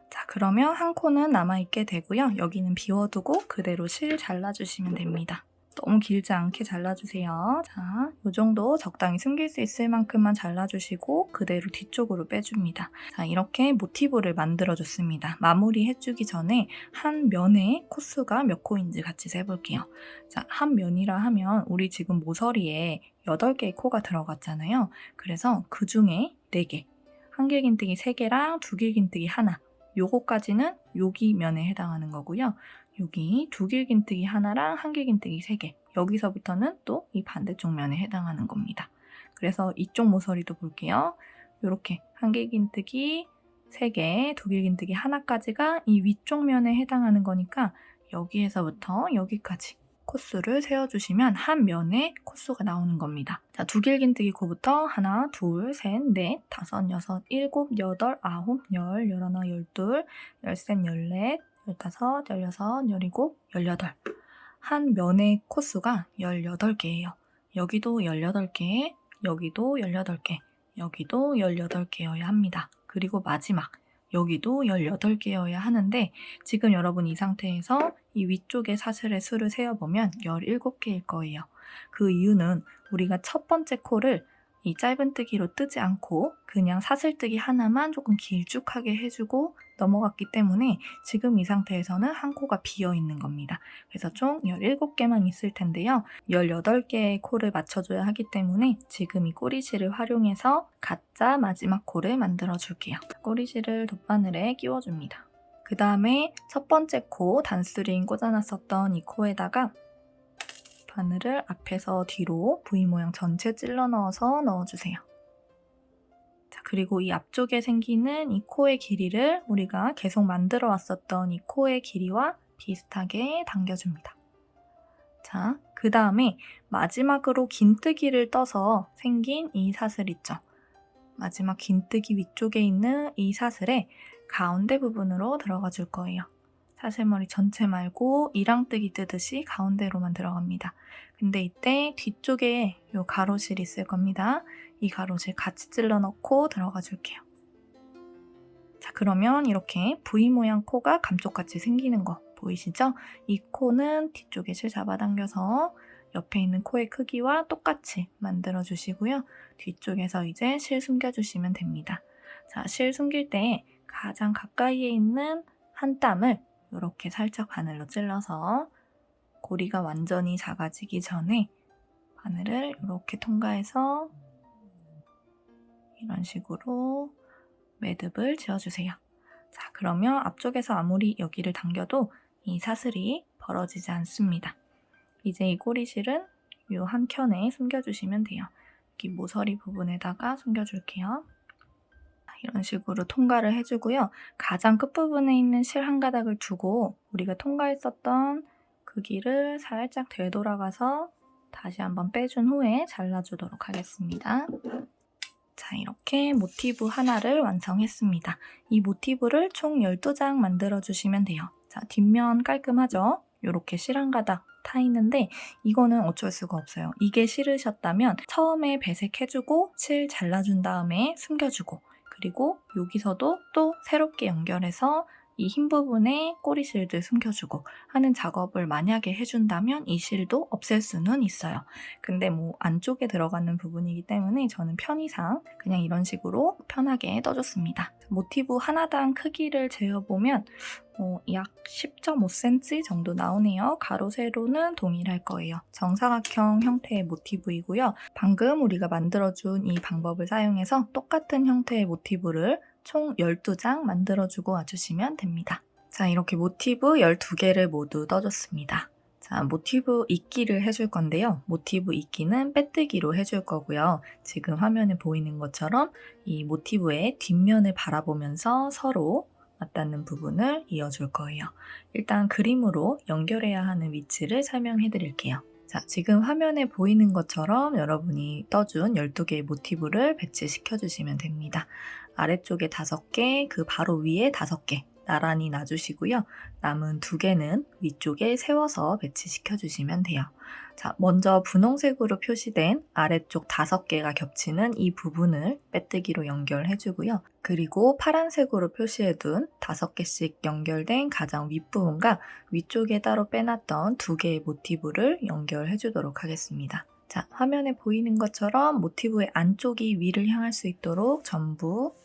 자, 그러면 한 코는 남아있게 되고요. 여기는 비워두고 그대로 실 잘라주시면 됩니다. 너무 길지 않게 잘라주세요. 자, 이 정도 적당히 숨길 수 있을 만큼만 잘라주시고 그대로 뒤쪽으로 빼줍니다. 자, 이렇게 모티브를 만들어줬습니다. 마무리해주기 전에 한 면의 코수가 몇 코인지 같이 세볼게요. 자, 한 면이라 하면 우리 지금 모서리에 8개의 코가 들어갔잖아요. 그래서 그 중에 4개, 한길긴뜨기 3개랑 두길긴뜨기 하나, 요거까지는 여기 면에 해당하는 거고요. 여기 두길긴뜨기 하나랑 한길긴뜨기 3개, 여기서부터는 또 이 반대쪽 면에 해당하는 겁니다. 그래서 이쪽 모서리도 볼게요. 이렇게 한길긴뜨기 3개, 두길긴뜨기 하나까지가 이 위쪽 면에 해당하는 거니까 여기에서부터 여기까지 코수를 세워주시면 한 면에 코수가 나오는 겁니다. 자, 두길긴뜨기 코부터 하나, 둘, 셋, 넷, 다섯, 여섯, 일곱, 여덟, 아홉, 열, 열하나, 열둘, 열셋, 열넷, 열다섯, 열여섯, 열일곱, 열여덟. 한 면의 코수가 18개예요. 여기도 18개, 여기도 18개, 여기도 18개여야 합니다. 그리고 마지막, 여기도 18개여야 하는데 지금 여러분 이 상태에서 이 위쪽에 사슬의 수를 세어보면 17개일 거예요. 그 이유는 우리가 첫 번째 코를 이 짧은뜨기로 뜨지 않고 그냥 사슬뜨기 하나만 조금 길쭉하게 해주고 넘어갔기 때문에 지금 이 상태에서는 한 코가 비어있는 겁니다. 그래서 총 17개만 있을 텐데요. 18개의 코를 맞춰줘야 하기 때문에 지금 이 꼬리실을 활용해서 가짜 마지막 코를 만들어줄게요. 꼬리실을 돗바늘에 끼워줍니다. 그 다음에 첫 번째 코, 단스링 꽂아놨었던 이 코에다가 바늘을 앞에서 뒤로 V 모양 전체 찔러 넣어서 넣어주세요. 자, 그리고 이 앞쪽에 생기는 이 코의 길이를 우리가 계속 만들어 왔었던 이 코의 길이와 비슷하게 당겨줍니다. 자, 그 다음에 마지막으로 긴뜨기를 떠서 생긴 이 사슬 있죠? 마지막 긴뜨기 위쪽에 있는 이 사슬의 가운데 부분으로 들어가 줄 거예요. 사슬머리 전체 말고 이랑뜨기 뜨듯이 가운데로만 들어갑니다. 근데 이때 뒤쪽에 이 가로실 있을 겁니다. 이 가로실 같이 찔러 넣고 들어가 줄게요. 자, 그러면 이렇게 V 모양 코가 감쪽같이 생기는 거 보이시죠? 이 코는 뒤쪽에 실 잡아당겨서 옆에 있는 코의 크기와 똑같이 만들어 주시고요. 뒤쪽에서 이제 실 숨겨주시면 됩니다. 자, 실 숨길 때 가장 가까이에 있는 한 땀을 이렇게 살짝 바늘로 찔러서 고리가 완전히 작아지기 전에 바늘을 이렇게 통과해서 이런 식으로 매듭을 지어주세요. 자, 그러면 앞쪽에서 아무리 여기를 당겨도 이 사슬이 벌어지지 않습니다. 이제 이 꼬리실은 이 한 켠에 숨겨주시면 돼요. 여기 모서리 부분에다가 숨겨줄게요. 이런 식으로 통과를 해주고요. 가장 끝부분에 있는 실 한 가닥을 두고 우리가 통과했었던 그 길을 살짝 되돌아가서 다시 한번 빼준 후에 잘라주도록 하겠습니다. 자, 이렇게 모티브 하나를 완성했습니다. 이 모티브를 총 12장 만들어주시면 돼요. 자, 뒷면 깔끔하죠? 이렇게 실 한 가닥 타 있는데 이거는 어쩔 수가 없어요. 이게 싫으셨다면 처음에 배색해주고 실 잘라준 다음에 숨겨주고 그리고 여기서도 또 새롭게 연결해서 이 흰 부분에 꼬리실들 숨겨주고 하는 작업을 만약에 해준다면 이 실도 없앨 수는 있어요. 근데 뭐 안쪽에 들어가는 부분이기 때문에 저는 편의상 그냥 이런 식으로 편하게 떠줬습니다. 모티브 하나당 크기를 재어보면 약 10.5cm 정도 나오네요. 가로, 세로는 동일할 거예요. 정사각형 형태의 모티브이고요. 방금 우리가 만들어준 이 방법을 사용해서 똑같은 형태의 모티브를 총 12장 만들어주고 와주시면 됩니다. 자, 이렇게 모티브 12개를 모두 떠줬습니다. 자, 모티브 이끼를 해줄 건데요. 모티브 이끼는 빼뜨기로 해줄 거고요. 지금 화면에 보이는 것처럼 이 모티브의 뒷면을 바라보면서 서로 맞닿는 부분을 이어줄 거예요. 일단 그림으로 연결해야 하는 위치를 설명해 드릴게요. 자, 지금 화면에 보이는 것처럼 여러분이 떠준 12개의 모티브를 배치시켜 주시면 됩니다. 아래쪽에 5개, 그 바로 위에 5개, 나란히 놔주시고요. 남은 2개는 위쪽에 세워서 배치시켜 주시면 돼요. 자, 먼저 분홍색으로 표시된 아래쪽 5개가 겹치는 이 부분을 빼뜨기로 연결해 주고요. 그리고 파란색으로 표시해둔 5개씩 연결된 가장 윗부분과 위쪽에 따로 빼놨던 2개의 모티브를 연결해 주도록 하겠습니다. 자, 화면에 보이는 것처럼 모티브의 안쪽이 위를 향할 수 있도록 전부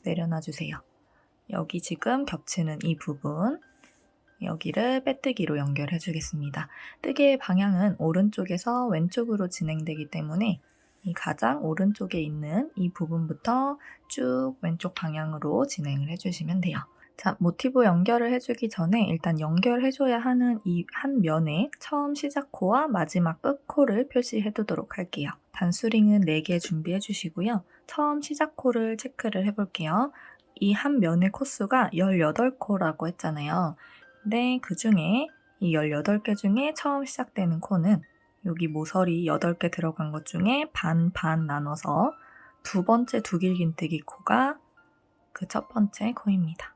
내려놔 주세요. 여기 지금 겹치는 이 부분, 여기를 빼뜨기로 연결해 주겠습니다. 뜨개의 방향은 오른쪽에서 왼쪽으로 진행되기 때문에 이 가장 오른쪽에 있는 이 부분부터 쭉 왼쪽 방향으로 진행을 해주시면 돼요. 자, 모티브 연결을 해주기 전에 일단 연결해줘야 하는 이 한 면에 처음 시작코와 마지막 끝코를 표시해 두도록 할게요. 단수링은 4개 준비해 주시고요. 처음 시작코를 체크를 해볼게요. 이 한 면의 코수가 18코라고 했잖아요. 근데 그 중에 이 18개 중에 처음 시작되는 코는 여기 모서리 8개 들어간 것 중에 반 나눠서 2번째 두길긴뜨기 코가 그 첫 번째 코입니다.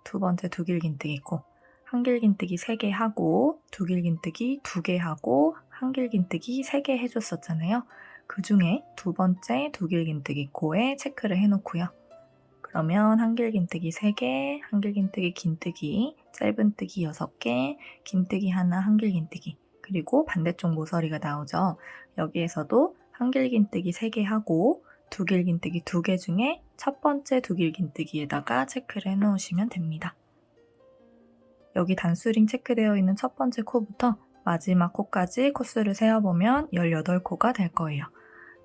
2번째 두길긴뜨기 코. 한길긴뜨기 3개 하고 두길긴뜨기 2개 하고 한길긴뜨기 3개 해줬었잖아요. 그 중에 2번째 두길긴뜨기 코에 체크를 해놓고요. 그러면 한길긴뜨기 3개, 한길긴뜨기 긴뜨기, 짧은뜨기 6개, 긴뜨기 하나, 한길긴뜨기, 그리고 반대쪽 모서리가 나오죠. 여기에서도 한길긴뜨기 3개 하고 두길긴뜨기 2개 중에 첫 번째 두길긴뜨기에다가 체크를 해놓으시면 됩니다. 여기 단수링 체크되어 있는 첫 번째 코부터 마지막 코까지 코수를 세어보면 18코가 될 거예요.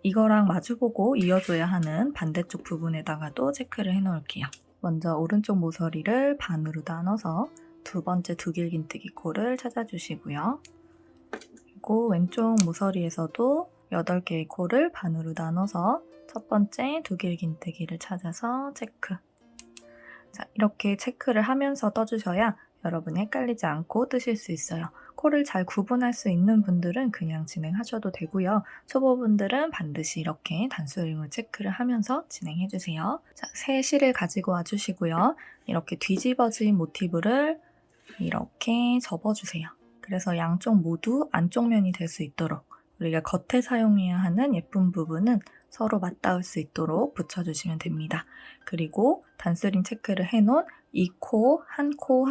이거랑 마주보고 이어줘야 하는 반대쪽 부분에다가도 체크를 해놓을게요. 먼저 오른쪽 모서리를 반으로 나눠서 2번째 두길긴뜨기 코를 찾아주시고요. 그리고 왼쪽 모서리에서도 8개의 코를 반으로 나눠서 첫 번째 두길긴뜨기를 찾아서 체크. 자, 이렇게 체크를 하면서 떠주셔야 여러분이 헷갈리지 않고 뜨실 수 있어요. 코를 잘 구분할 수 있는 분들은 그냥 진행하셔도 되고요. 초보분들은 반드시 이렇게 단수링을 체크를 하면서 진행해주세요. 자, 새 실을 가지고 와주시고요. 이렇게 뒤집어진 모티브를 이렇게 접어주세요. 그래서 양쪽 모두 안쪽 면이 될 수 있도록 우리가 겉에 사용해야 하는 예쁜 부분은 서로 맞닿을 수 있도록 붙여주시면 됩니다. 그리고 단수링 체크를 해놓은 이 코, 한 코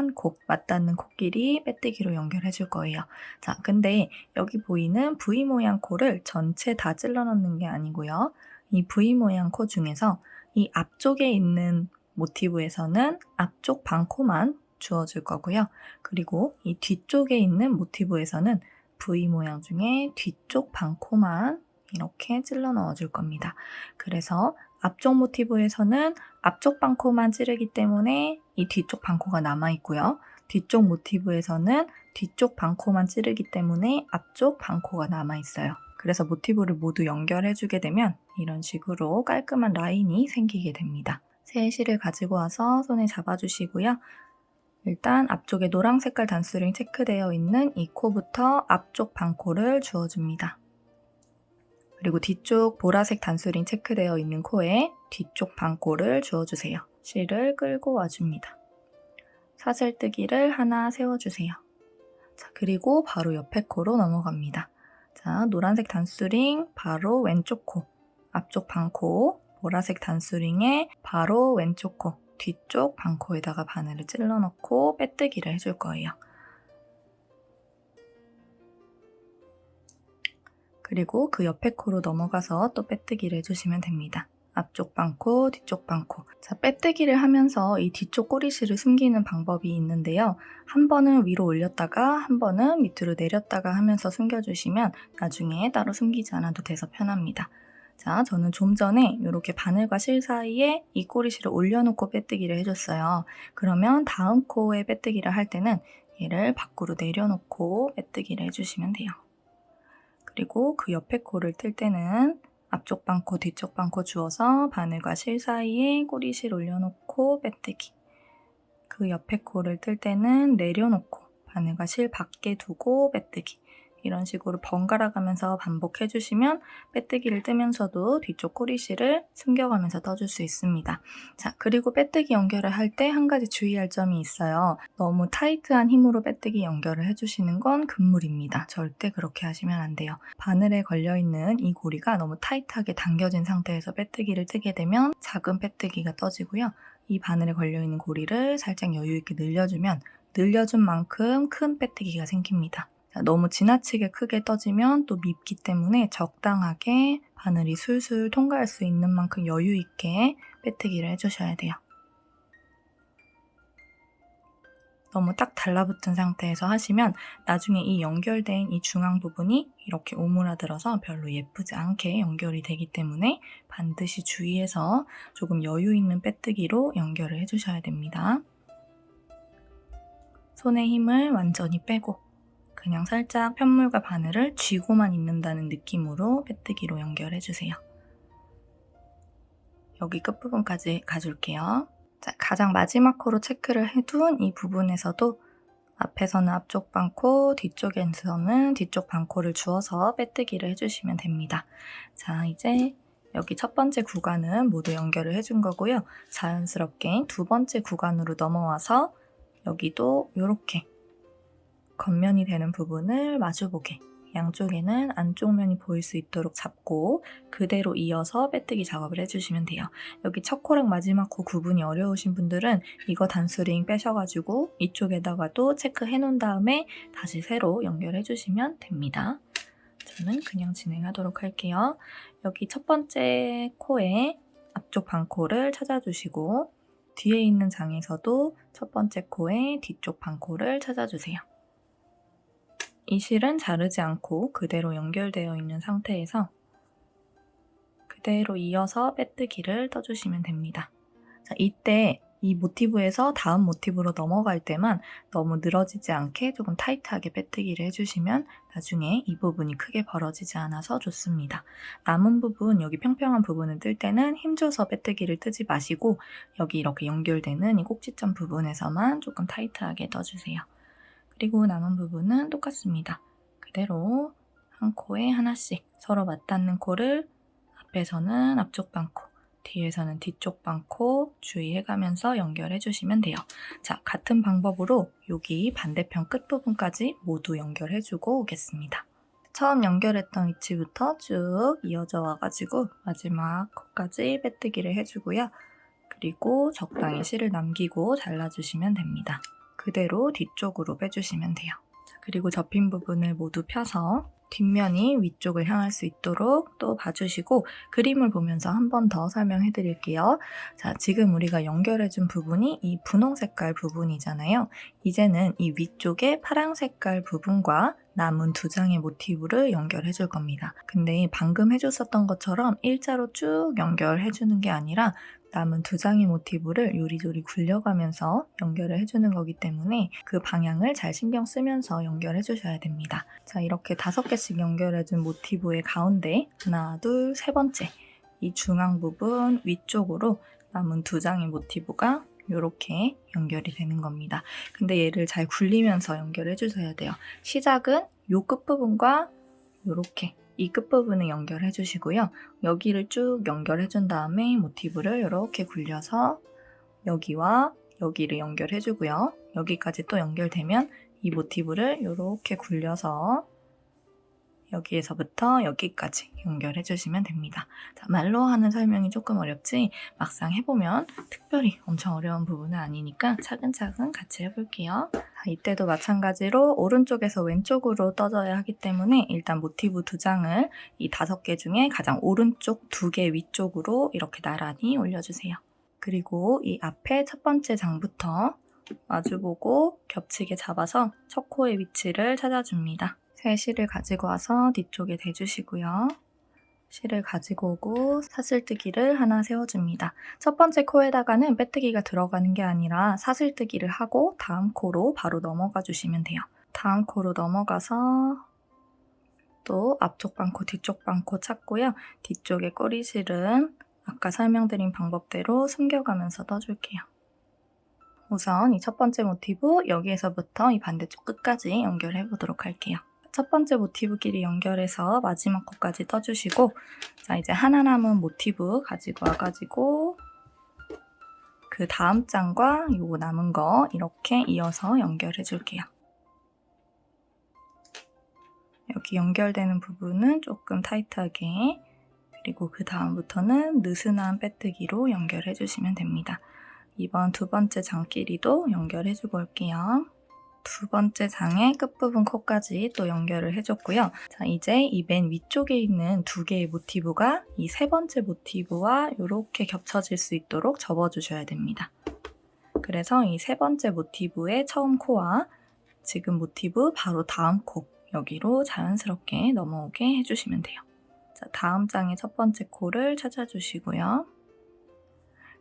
맞닿는 코끼리 빼뜨기로 연결해 줄 거예요. 자, 근데 여기 보이는 V 모양 코를 전체 다 찔러 넣는 게 아니고요. 이 V 모양 코 중에서 이 앞쪽에 있는 모티브에서는 앞쪽 반코만 주어줄 거고요. 그리고 이 뒤쪽에 있는 모티브에서는 V 모양 중에 뒤쪽 반코만 이렇게 찔러 넣어줄 겁니다. 그래서 앞쪽 모티브에서는 앞쪽 반코만 찌르기 때문에 이 뒤쪽 반코가 남아있고요. 뒤쪽 모티브에서는 뒤쪽 반코만 찌르기 때문에 앞쪽 반코가 남아있어요. 그래서 모티브를 모두 연결해주게 되면 이런 식으로 깔끔한 라인이 생기게 됩니다. 새 실을 가지고 와서 손에 잡아주시고요. 일단 앞쪽에 노란 색깔 단수링 체크되어 있는 이 코부터 앞쪽 반코를 주어줍니다. 그리고 뒤쪽 보라색 단수링 체크되어 있는 코에 뒤쪽 반코를 주어주세요. 실을 끌고 와줍니다. 사슬뜨기를 하나 세워주세요. 자, 그리고 바로 옆에 코로 넘어갑니다. 자, 노란색 단수링 바로 왼쪽 코, 앞쪽 반코, 보라색 단수링에 바로 왼쪽 코, 뒤쪽 반코에다가 바늘을 찔러 넣고 빼뜨기를 해줄 거예요. 그리고 그 옆에 코로 넘어가서 또 빼뜨기를 해주시면 됩니다. 앞쪽 반코, 뒤쪽 반코. 자, 빼뜨기를 하면서 이 뒤쪽 꼬리실을 숨기는 방법이 있는데요. 한 번은 위로 올렸다가 한 번은 밑으로 내렸다가 하면서 숨겨주시면 나중에 따로 숨기지 않아도 돼서 편합니다. 자, 저는 좀 전에 이렇게 바늘과 실 사이에 이 꼬리실을 올려놓고 빼뜨기를 해줬어요. 그러면 다음 코에 빼뜨기를 할 때는 얘를 밖으로 내려놓고 빼뜨기를 해주시면 돼요. 그리고 그 옆에 코를 뜰 때는 앞쪽 반코, 뒤쪽 반코 주어서 바늘과 실 사이에 꼬리실 올려놓고 빼뜨기. 그 옆에 코를 뜰 때는 내려놓고 바늘과 실 밖에 두고 빼뜨기. 이런 식으로 번갈아 가면서 반복해 주시면 빼뜨기를 뜨면서도 뒤쪽 꼬리실을 숨겨가면서 떠줄 수 있습니다. 자, 그리고 빼뜨기 연결을 할 때 한 가지 주의할 점이 있어요. 너무 타이트한 힘으로 빼뜨기 연결을 해주시는 건 금물입니다. 절대 그렇게 하시면 안 돼요. 바늘에 걸려있는 이 고리가 너무 타이트하게 당겨진 상태에서 빼뜨기를 뜨게 되면 작은 빼뜨기가 떠지고요. 이 바늘에 걸려있는 고리를 살짝 여유있게 늘려주면 늘려준 만큼 큰 빼뜨기가 생깁니다. 너무 지나치게 크게 떠지면 또 밉기 때문에 적당하게 바늘이 술술 통과할 수 있는 만큼 여유있게 빼뜨기를 해주셔야 돼요. 너무 딱 달라붙은 상태에서 하시면 나중에 이 연결된 이 중앙 부분이 이렇게 오므라들어서 별로 예쁘지 않게 연결이 되기 때문에 반드시 주의해서 조금 여유 있는 빼뜨기로 연결을 해주셔야 됩니다. 손의 힘을 완전히 빼고 그냥 살짝 편물과 바늘을 쥐고만 있는다는 느낌으로 빼뜨기로 연결해주세요. 여기 끝부분까지 가줄게요. 자, 가장 마지막 코로 체크를 해둔 이 부분에서도 앞에서는 앞쪽 반코, 뒤쪽에서는 뒤쪽 반코를 주어서 빼뜨기를 해주시면 됩니다. 자, 이제 여기 첫 번째 구간은 모두 연결을 해준 거고요. 자연스럽게 두 번째 구간으로 넘어와서 여기도 이렇게 겉면이 되는 부분을 마주보게 양쪽에는 안쪽 면이 보일 수 있도록 잡고 그대로 이어서 빼뜨기 작업을 해주시면 돼요. 여기 첫 코랑 마지막 코 구분이 어려우신 분들은 이거 단수링 빼셔가지고 이쪽에다가도 체크해 놓은 다음에 다시 새로 연결해주시면 됩니다. 저는 그냥 진행하도록 할게요. 여기 첫 번째 코에 앞쪽 반코를 찾아주시고 뒤에 있는 장에서도 첫 번째 코에 뒤쪽 반코를 찾아주세요. 이 실은 자르지 않고 그대로 연결되어 있는 상태에서 그대로 이어서 빼뜨기를 떠주시면 됩니다. 자, 이때 이 모티브에서 다음 모티브로 넘어갈 때만 너무 늘어지지 않게 조금 타이트하게 빼뜨기를 해주시면 나중에 이 부분이 크게 벌어지지 않아서 좋습니다. 남은 부분, 여기 평평한 부분을 뜰 때는 힘줘서 빼뜨기를 뜨지 마시고 여기 이렇게 연결되는 이 꼭지점 부분에서만 조금 타이트하게 떠주세요. 그리고 남은 부분은 똑같습니다. 그대로 한 코에 하나씩 서로 맞닿는 코를 앞에서는 앞쪽 반코, 뒤에서는 뒤쪽 반코 주의해가면서 연결해주시면 돼요. 자, 같은 방법으로 여기 반대편 끝부분까지 모두 연결해주고 오겠습니다. 처음 연결했던 위치부터 쭉 이어져 와가지고 마지막 코까지 빼뜨기를 해주고요. 그리고 적당히 실을 남기고 잘라주시면 됩니다. 그대로 뒤쪽으로 빼주시면 돼요. 자, 그리고 접힌 부분을 모두 펴서 뒷면이 위쪽을 향할 수 있도록 또 봐주시고 그림을 보면서 한 번 더 설명해 드릴게요. 자, 지금 우리가 연결해준 부분이 이 분홍 색깔 부분이잖아요. 이제는 이 위쪽에 파랑 색깔 부분과 남은 두 장의 모티브를 연결해 줄 겁니다. 근데 방금 해줬었던 것처럼 일자로 쭉 연결해 주는 게 아니라 남은 두 장의 모티브를 요리조리 굴려가면서 연결을 해주는 거기 때문에 그 방향을 잘 신경 쓰면서 연결해 주셔야 됩니다. 자, 이렇게 5개씩 연결해준 모티브의 가운데 하나, 둘, 세 번째 이 중앙 부분 위쪽으로 남은 두 장의 모티브가 이렇게 연결이 되는 겁니다. 근데 얘를 잘 굴리면서 연결해 주셔야 돼요. 시작은 이 끝부분과 이렇게 이 끝부분을 연결해 주시고요. 여기를 쭉 연결해 준 다음에 모티브를 이렇게 굴려서 여기와 여기를 연결해 주고요. 여기까지 또 연결되면 이 모티브를 이렇게 굴려서 여기에서부터 여기까지 연결해 주시면 됩니다. 자, 말로 하는 설명이 조금 어렵지 막상 해보면 특별히 엄청 어려운 부분은 아니니까 차근차근 같이 해볼게요. 자, 이때도 마찬가지로 오른쪽에서 왼쪽으로 떠져야 하기 때문에 일단 모티브 2장을 이 5개 중에 가장 오른쪽 2개 위쪽으로 이렇게 나란히 올려주세요. 그리고 이 앞에 첫 번째 장부터 마주보고 겹치게 잡아서 첫 코의 위치를 찾아줍니다. 새 실을 가지고 와서 뒤쪽에 대주시고요. 실을 가지고 오고 사슬뜨기를 하나 세워줍니다. 첫 번째 코에다가는 빼뜨기가 들어가는 게 아니라 사슬뜨기를 하고 다음 코로 바로 넘어가 주시면 돼요. 다음 코로 넘어가서 또 앞쪽 반코, 뒤쪽 반코 찾고요. 뒤쪽에 꼬리실은 아까 설명드린 방법대로 숨겨가면서 떠줄게요. 우선 이 첫 번째 모티브 여기에서부터 이 반대쪽 끝까지 연결해 보도록 할게요. 첫 번째 모티브끼리 연결해서 마지막 코까지 떠주시고, 자, 이제 하나 남은 모티브 가지고 와가지고 그 다음 장과 요거 남은 거 이렇게 이어서 연결해 줄게요. 여기 연결되는 부분은 조금 타이트하게, 그리고 그 다음부터는 느슨한 빼뜨기로 연결해 주시면 됩니다. 이번 두 번째 장끼리도 연결해 주고 올게요. 두 번째 장의 끝부분 코까지 또 연결을 해줬고요. 자, 이제 이 맨 위쪽에 있는 두 개의 모티브가 이 세 번째 모티브와 이렇게 겹쳐질 수 있도록 접어주셔야 됩니다. 그래서 이 세 번째 모티브의 처음 코와 지금 모티브 바로 다음 코, 여기로 자연스럽게 넘어오게 해주시면 돼요. 자, 다음 장의 첫 번째 코를 찾아주시고요.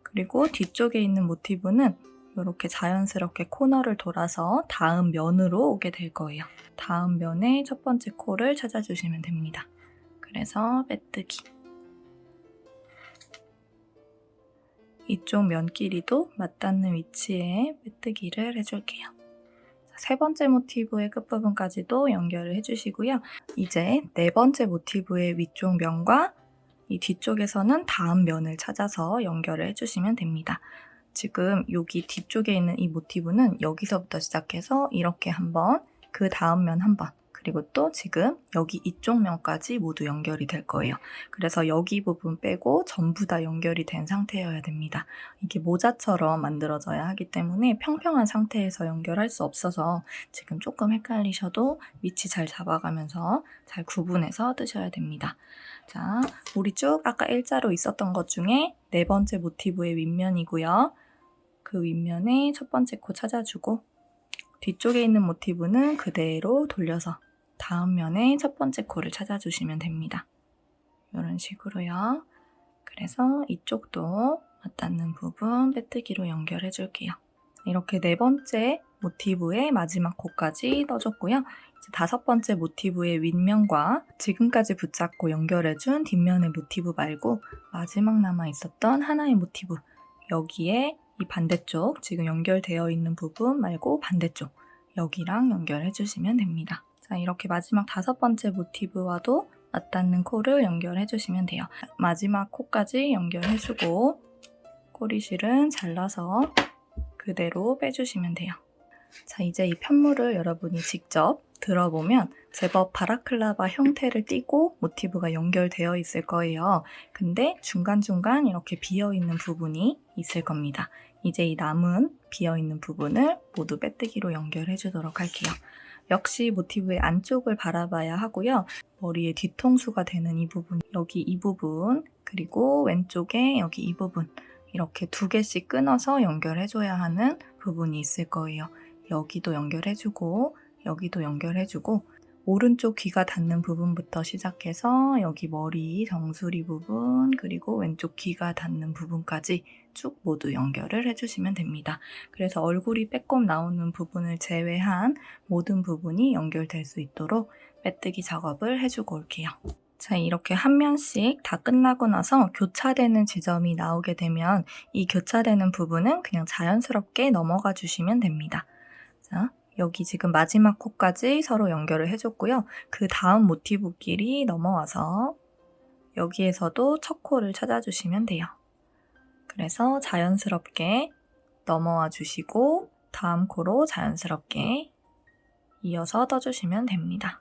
그리고 뒤쪽에 있는 모티브는 이렇게 자연스럽게 코너를 돌아서 다음 면으로 오게 될 거예요. 다음 면의 첫 번째 코를 찾아주시면 됩니다. 그래서 빼뜨기. 이쪽 면끼리도 맞닿는 위치에 빼뜨기를 해줄게요. 세 번째 모티브의 끝부분까지도 연결을 해주시고요. 이제 네 번째 모티브의 위쪽 면과 이 뒤쪽에서는 다음 면을 찾아서 연결을 해주시면 됩니다. 지금 여기 뒤쪽에 있는 이 모티브는 여기서부터 시작해서 이렇게 한번, 그 다음 면 한번, 그리고 또 지금 여기 이쪽 면까지 모두 연결이 될 거예요. 그래서 여기 부분 빼고 전부 다 연결이 된 상태여야 됩니다. 이게 모자처럼 만들어져야 하기 때문에 평평한 상태에서 연결할 수 없어서 지금 조금 헷갈리셔도 위치 잘 잡아가면서 잘 구분해서 뜨셔야 됩니다. 자, 우리 쭉 아까 일자로 있었던 것 중에 네 번째 모티브의 윗면이고요. 그 윗면에 첫 번째 코 찾아주고 뒤쪽에 있는 모티브는 그대로 돌려서 다음 면에 첫 번째 코를 찾아주시면 됩니다. 이런 식으로요. 그래서 이쪽도 맞닿는 부분 빼뜨기로 연결해 줄게요. 이렇게 네 번째 모티브의 마지막 코까지 떠줬고요. 이제 다섯 번째 모티브의 윗면과 지금까지 붙잡고 연결해준 뒷면의 모티브 말고 마지막 남아 있었던 하나의 모티브, 여기에 이 반대쪽, 지금 연결되어 있는 부분 말고 반대쪽, 여기랑 연결해 주시면 됩니다. 자, 이렇게 마지막 다섯 번째 모티브와도 맞닿는 코를 연결해 주시면 돼요. 마지막 코까지 연결해주고 꼬리실은 잘라서 그대로 빼주시면 돼요. 자, 이제 이 편물을 여러분이 직접 들어보면 제법 바라클라바 형태를 띠고 모티브가 연결되어 있을 거예요. 근데 중간중간 이렇게 비어있는 부분이 있을 겁니다. 이제 이 남은 비어있는 부분을 모두 빼뜨기로 연결해 주도록 할게요. 역시 모티브의 안쪽을 바라봐야 하고요. 머리의 뒤통수가 되는 이 부분, 여기 이 부분, 그리고 왼쪽에 여기 이 부분, 이렇게 두 개씩 끊어서 연결해줘야 하는 부분이 있을 거예요. 여기도 연결해주고 여기도 연결해주고 오른쪽 귀가 닿는 부분부터 시작해서 여기 머리 정수리 부분 그리고 왼쪽 귀가 닿는 부분까지 쭉 모두 연결을 해주시면 됩니다. 그래서 얼굴이 빼꼼 나오는 부분을 제외한 모든 부분이 연결될 수 있도록 빼뜨기 작업을 해주고 올게요. 자, 이렇게 한 면씩 다 끝나고 나서 교차되는 지점이 나오게 되면 이 교차되는 부분은 그냥 자연스럽게 넘어가 주시면 됩니다. 자, 여기 지금 마지막 코까지 서로 연결을 해줬고요. 그 다음 모티브끼리 넘어와서 여기에서도 첫 코를 찾아주시면 돼요. 그래서 자연스럽게 넘어와 주시고 다음 코로 자연스럽게 이어서 떠주시면 됩니다.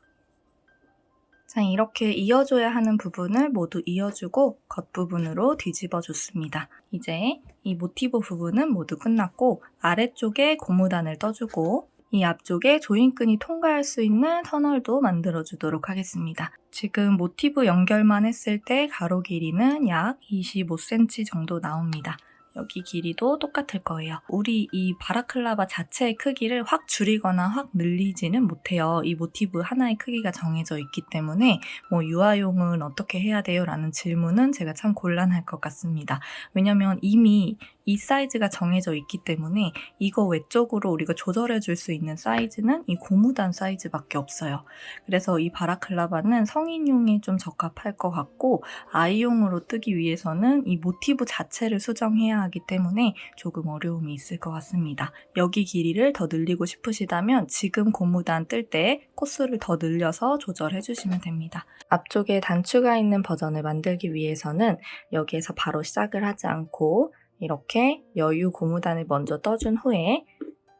자, 이렇게 이어줘야 하는 부분을 모두 이어주고 겉부분으로 뒤집어 줬습니다. 이제 이 모티브 부분은 모두 끝났고 아래쪽에 고무단을 떠주고 이 앞쪽에 조인끈이 통과할 수 있는 터널도 만들어주도록 하겠습니다. 지금 모티브 연결만 했을 때 가로 길이는 약 25cm 정도 나옵니다. 여기 길이도 똑같을 거예요. 우리 이 바라클라바 자체의 크기를 확 줄이거나 확 늘리지는 못해요. 이 모티브 하나의 크기가 정해져 있기 때문에 뭐 유아용은 어떻게 해야 돼요? 라는 질문은 제가 참 곤란할 것 같습니다. 왜냐면 이미 이 사이즈가 정해져 있기 때문에 이거 외적으로 우리가 조절해 줄 수 있는 사이즈는 이 고무단 사이즈밖에 없어요. 그래서 이 바라클라바는 성인용에 좀 적합할 것 같고 아이용으로 뜨기 위해서는 이 모티브 자체를 수정해야 하기 때문에 조금 어려움이 있을 것 같습니다. 여기 길이를 더 늘리고 싶으시다면 지금 고무단 뜰 때 코스를 더 늘려서 조절해 주시면 됩니다. 앞쪽에 단추가 있는 버전을 만들기 위해서는 여기에서 바로 시작을 하지 않고 이렇게 여유 고무단을 먼저 떠준 후에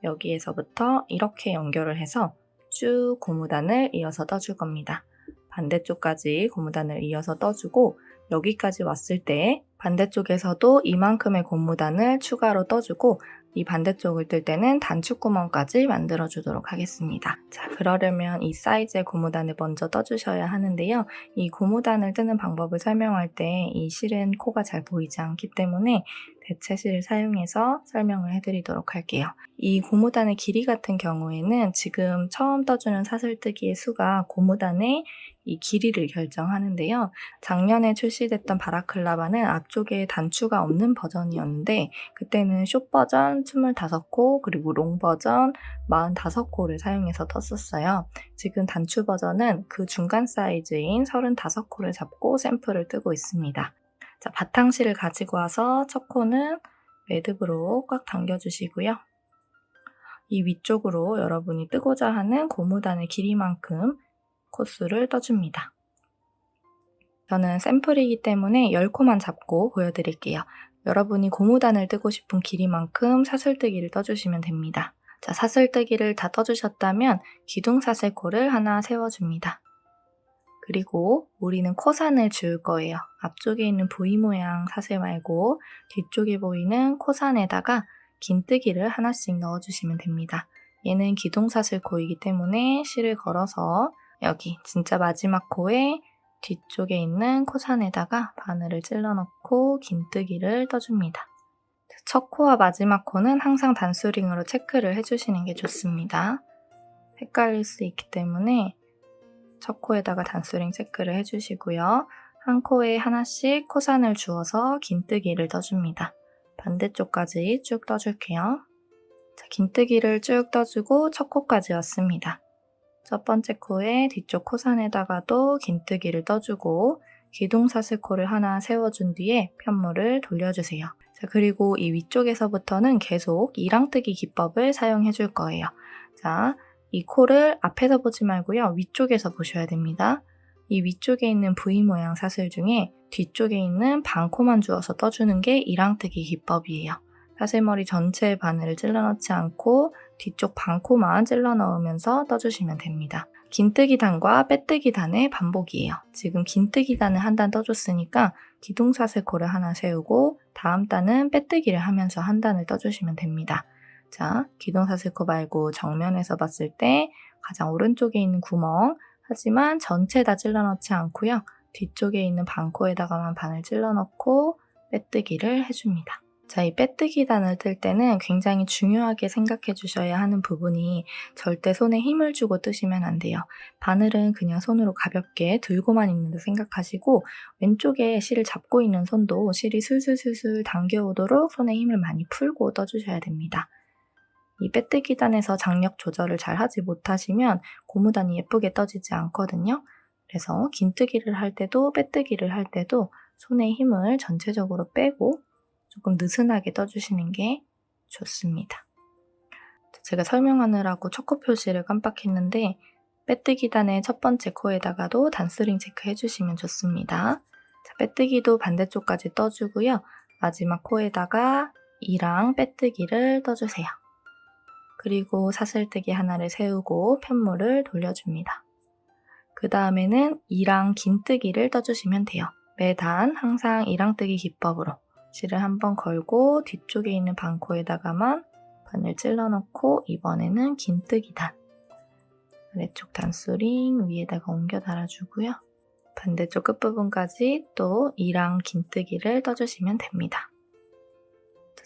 여기에서부터 이렇게 연결을 해서 쭉 고무단을 이어서 떠줄 겁니다. 반대쪽까지 고무단을 이어서 떠주고 여기까지 왔을 때 반대쪽에서도 이만큼의 고무단을 추가로 떠주고 이 반대쪽을 뜰 때는 단추구멍까지 만들어 주도록 하겠습니다. 자, 그러려면 이 사이즈의 고무단을 먼저 떠주셔야 하는데요. 이 고무단을 뜨는 방법을 설명할 때 이 실은 코가 잘 보이지 않기 때문에 대체실을 사용해서 설명을 해드리도록 할게요. 이 고무단의 길이 같은 경우에는 지금 처음 떠주는 사슬뜨기의 수가 고무단의 이 길이를 결정하는데요. 작년에 출시됐던 바라클라바는 앞쪽에 단추가 없는 버전이었는데 그때는 숏 버전 25코 그리고 롱 버전 45코를 사용해서 떴었어요. 지금 단추 버전은 그 중간 사이즈인 35코를 잡고 샘플을 뜨고 있습니다. 자, 바탕실을 가지고 와서 첫 코는 매듭으로 꽉 당겨주시고요. 이 위쪽으로 여러분이 뜨고자 하는 고무단의 길이만큼 코스를 떠줍니다. 저는 샘플이기 때문에 10코만 잡고 보여드릴게요. 여러분이 고무단을 뜨고 싶은 길이만큼 사슬뜨기를 떠주시면 됩니다. 자, 사슬뜨기를 다 떠주셨다면 기둥사슬코를 하나 세워줍니다. 그리고 우리는 코산을 주울 거예요. 앞쪽에 있는 V 모양 사슬 말고 뒤쪽에 보이는 코산에다가 긴뜨기를 하나씩 넣어주시면 됩니다. 얘는 기둥사슬코이기 때문에 실을 걸어서 여기 진짜 마지막 코에 뒤쪽에 있는 코산에다가 바늘을 찔러 넣고 긴뜨기를 떠줍니다. 첫 코와 마지막 코는 항상 단수링으로 체크를 해주시는 게 좋습니다. 헷갈릴 수 있기 때문에 첫 코에다가 단수링 체크를 해주시고요. 한 코에 하나씩 코산을 주어서 긴뜨기를 떠줍니다. 반대쪽까지 쭉 떠줄게요. 자, 긴뜨기를 쭉 떠주고 첫 코까지 왔습니다. 첫 번째 코에 뒤쪽 코산에다가도 긴뜨기를 떠주고 기둥사슬코를 하나 세워준 뒤에 편물을 돌려주세요. 자, 그리고 이 위쪽에서부터는 계속 이랑뜨기 기법을 사용해 줄 거예요. 자, 이 코를 앞에서 보지 말고요. 위쪽에서 보셔야 됩니다. 이 위쪽에 있는 V 모양 사슬 중에 뒤쪽에 있는 반코만 주어서 떠주는 게 이랑뜨기 기법이에요. 사슬머리 전체에 바늘을 찔러 넣지 않고 뒤쪽 반코만 찔러 넣으면서 떠주시면 됩니다. 긴뜨기 단과 빼뜨기 단의 반복이에요. 지금 긴뜨기 단을 한 단 떠줬으니까 기둥사슬코를 하나 세우고 다음 단은 빼뜨기를 하면서 한 단을 떠주시면 됩니다. 자, 기둥사슬코 말고 정면에서 봤을 때 가장 오른쪽에 있는 구멍, 하지만 전체 다 찔러 넣지 않고요. 뒤쪽에 있는 반코에다가만 바늘 찔러 넣고 빼뜨기를 해줍니다. 자, 이 빼뜨기 단을 뜰 때는 굉장히 중요하게 생각해 주셔야 하는 부분이 절대 손에 힘을 주고 뜨시면 안 돼요. 바늘은 그냥 손으로 가볍게 들고만 있는다 생각하시고 왼쪽에 실을 잡고 있는 손도 실이 술술술술 당겨오도록 손에 힘을 많이 풀고 떠주셔야 됩니다. 이 빼뜨기 단에서 장력 조절을 잘 하지 못하시면 고무단이 예쁘게 떠지지 않거든요. 그래서 긴뜨기를 할 때도 빼뜨기를 할 때도 손의 힘을 전체적으로 빼고 조금 느슨하게 떠주시는 게 좋습니다. 제가 설명하느라고 첫 코 표시를 깜빡했는데 빼뜨기 단의 첫 번째 코에다가도 단스링 체크해 주시면 좋습니다. 자, 빼뜨기도 반대쪽까지 떠주고요. 마지막 코에다가 이랑 빼뜨기를 떠주세요. 그리고 사슬뜨기 하나를 세우고 편물을 돌려줍니다. 그 다음에는 이랑 긴뜨기를 떠주시면 돼요. 매단 항상 이랑뜨기 기법으로 실을 한번 걸고 뒤쪽에 있는 반코에다가만 바늘 찔러 넣고 이번에는 긴뜨기 단. 아래쪽 단수링 위에다가 옮겨 달아주고요. 반대쪽 끝부분까지 또 이랑 긴뜨기를 떠주시면 됩니다.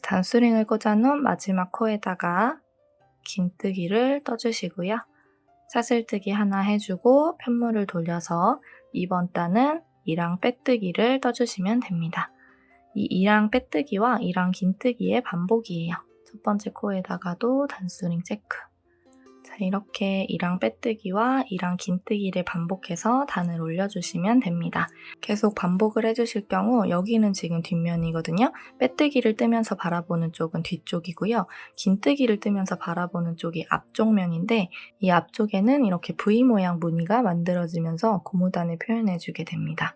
단수링을 꽂아놓은 마지막 코에다가 긴뜨기를 떠주시고요. 사슬뜨기 하나 해주고 편물을 돌려서 이번 단은 이랑 빼뜨기를 떠주시면 됩니다. 이 이랑 빼뜨기와 이랑 긴뜨기의 반복이에요. 첫 번째 코에다가도 단수링 체크. 자, 이렇게 이랑 빼뜨기와 이랑 긴뜨기를 반복해서 단을 올려주시면 됩니다. 계속 반복을 해주실 경우 여기는 지금 뒷면이거든요. 빼뜨기를 뜨면서 바라보는 쪽은 뒤쪽이고요. 긴뜨기를 뜨면서 바라보는 쪽이 앞쪽 면인데 이 앞쪽에는 이렇게 V 모양 무늬가 만들어지면서 고무단을 표현해주게 됩니다.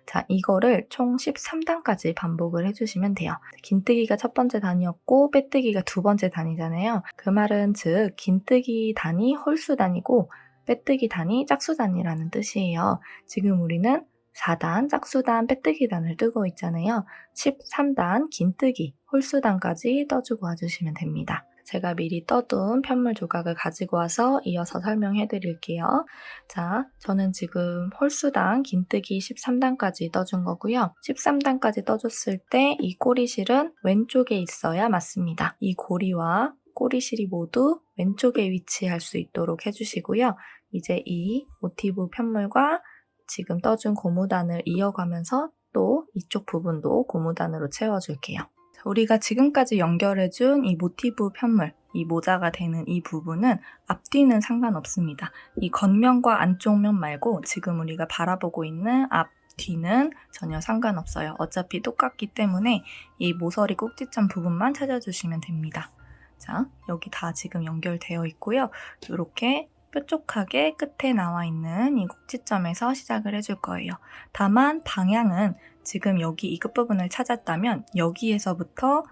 자, 이거를 총 13단까지 반복을 해주시면 돼요. 긴뜨기가 첫 번째 단이었고 빼뜨기가 두 번째 단이잖아요. 그 말은 즉 긴뜨기 단이 홀수단이고 빼뜨기 단이 짝수단이라는 뜻이에요. 지금 우리는 4단, 짝수단, 빼뜨기단을 뜨고 있잖아요. 13단, 긴뜨기, 홀수단까지 떠주고 와주시면 됩니다. 제가 미리 떠둔 편물 조각을 가지고 와서 이어서 설명해 드릴게요. 자, 저는 지금 홀수단, 긴뜨기 13단까지 떠준 거고요. 13단까지 떠줬을 때 이 꼬리실은 왼쪽에 있어야 맞습니다. 이 고리와 꼬리실이 모두 왼쪽에 위치할 수 있도록 해주시고요. 이제 이 모티브 편물과 지금 떠준 고무단을 이어가면서 또 이쪽 부분도 고무단으로 채워줄게요. 우리가 지금까지 연결해준 이 모티브 편물, 이 모자가 되는 이 부분은 앞뒤는 상관없습니다. 이 겉면과 안쪽면 말고 지금 우리가 바라보고 있는 앞뒤는 전혀 상관없어요. 어차피 똑같기 때문에 이 모서리 꼭지점 부분만 찾아주시면 됩니다. 자, 여기 다 지금 연결되어 있고요. 이렇게 뾰족하게 끝에 나와 있는 이 꼭지점에서 시작을 해줄 거예요. 다만 방향은 지금 여기 이 끝부분을 찾았다면 여기에서부터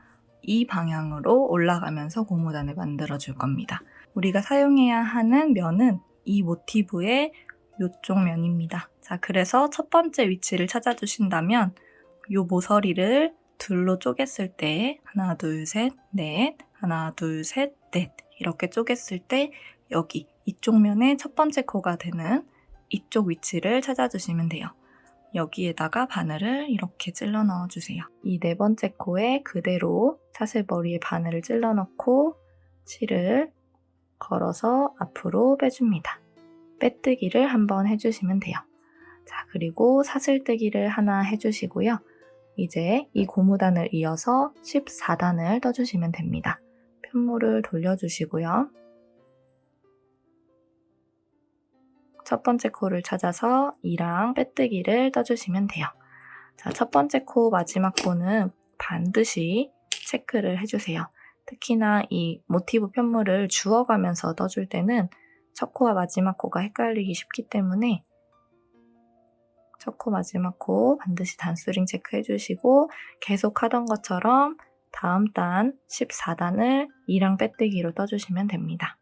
이 방향으로 올라가면서 고무단을 만들어 줄 겁니다. 우리가 사용해야 하는 면은 이 모티브의 이쪽 면입니다. 자, 그래서 첫 번째 위치를 찾아주신다면 이 모서리를 둘로 쪼갰을 때 하나, 둘, 셋, 넷, 하나, 둘, 셋, 넷 이렇게 쪼갰을 때 여기 이쪽 면의 첫 번째 코가 되는 이쪽 위치를 찾아주시면 돼요. 여기에다가 바늘을 이렇게 찔러 넣어주세요. 이 네 번째 코에 그대로 사슬머리에 바늘을 찔러 넣고 실을 걸어서 앞으로 빼줍니다. 빼뜨기를 한번 해주시면 돼요. 자, 그리고 사슬뜨기를 하나 해주시고요. 이제 이 고무단을 이어서 14단을 떠주시면 됩니다. 편물을 돌려주시고요. 첫 번째 코를 찾아서 이랑 빼뜨기를 떠주시면 돼요. 자, 첫 번째 코, 마지막 코는 반드시 체크를 해주세요. 특히나 이 모티브 편물을 주워가면서 떠줄 때는 첫 코와 마지막 코가 헷갈리기 쉽기 때문에 첫 코, 마지막 코 반드시 단수링 체크해주시고 계속 하던 것처럼 다음 단 14단을 이랑 빼뜨기로 떠주시면 됩니다.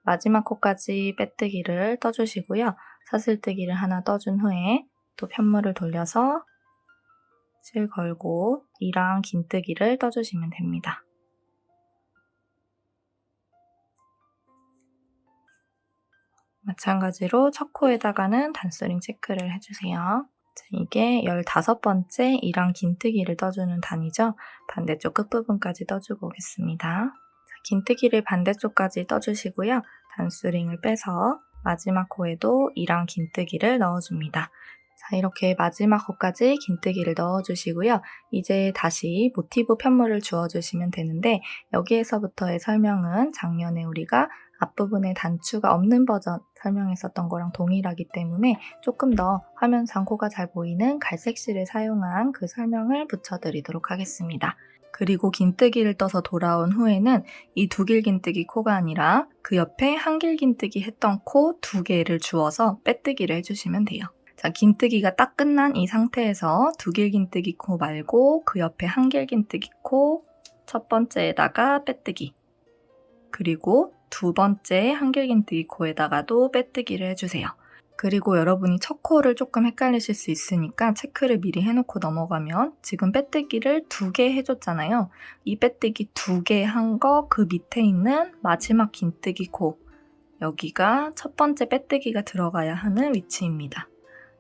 마지막 코까지 빼뜨기를 떠주시고요. 사슬뜨기를 하나 떠준 후에 또 편물을 돌려서 실 걸고 이랑 긴뜨기를 떠주시면 됩니다. 마찬가지로 첫 코에다가는 단수링 체크를 해주세요. 자, 이게 15번째 이랑 긴뜨기를 떠주는 단이죠. 반대쪽 끝부분까지 떠주고 오겠습니다. 자, 긴뜨기를 반대쪽까지 떠주시고요. 단수링을 빼서 마지막 코에도 이랑 긴뜨기를 넣어줍니다. 자, 이렇게 마지막 코까지 긴뜨기를 넣어주시고요. 이제 다시 모티브 편물을 주워주시면 되는데 여기에서부터의 설명은 작년에 우리가 앞부분에 단추가 없는 버전 설명했었던 거랑 동일하기 때문에 조금 더 화면상 코가 잘 보이는 갈색 실을 사용한 그 설명을 붙여드리도록 하겠습니다. 그리고 긴뜨기를 떠서 돌아온 후에는 이 두길 긴뜨기 코가 아니라 그 옆에 한길 긴뜨기 했던 코 2개를 주워서 빼뜨기를 해주시면 돼요. 자, 긴뜨기가 딱 끝난 이 상태에서 두길 긴뜨기 코 말고 그 옆에 한길 긴뜨기 코 첫 번째에다가 빼뜨기, 그리고 두 번째 한길 긴뜨기 코에다가도 빼뜨기를 해주세요. 그리고 여러분이 첫 코를 조금 헷갈리실 수 있으니까 체크를 미리 해놓고 넘어가면 지금 빼뜨기를 2개 해줬잖아요. 이 빼뜨기 2개 한 거 그 밑에 있는 마지막 긴뜨기 코, 여기가 첫 번째 빼뜨기가 들어가야 하는 위치입니다.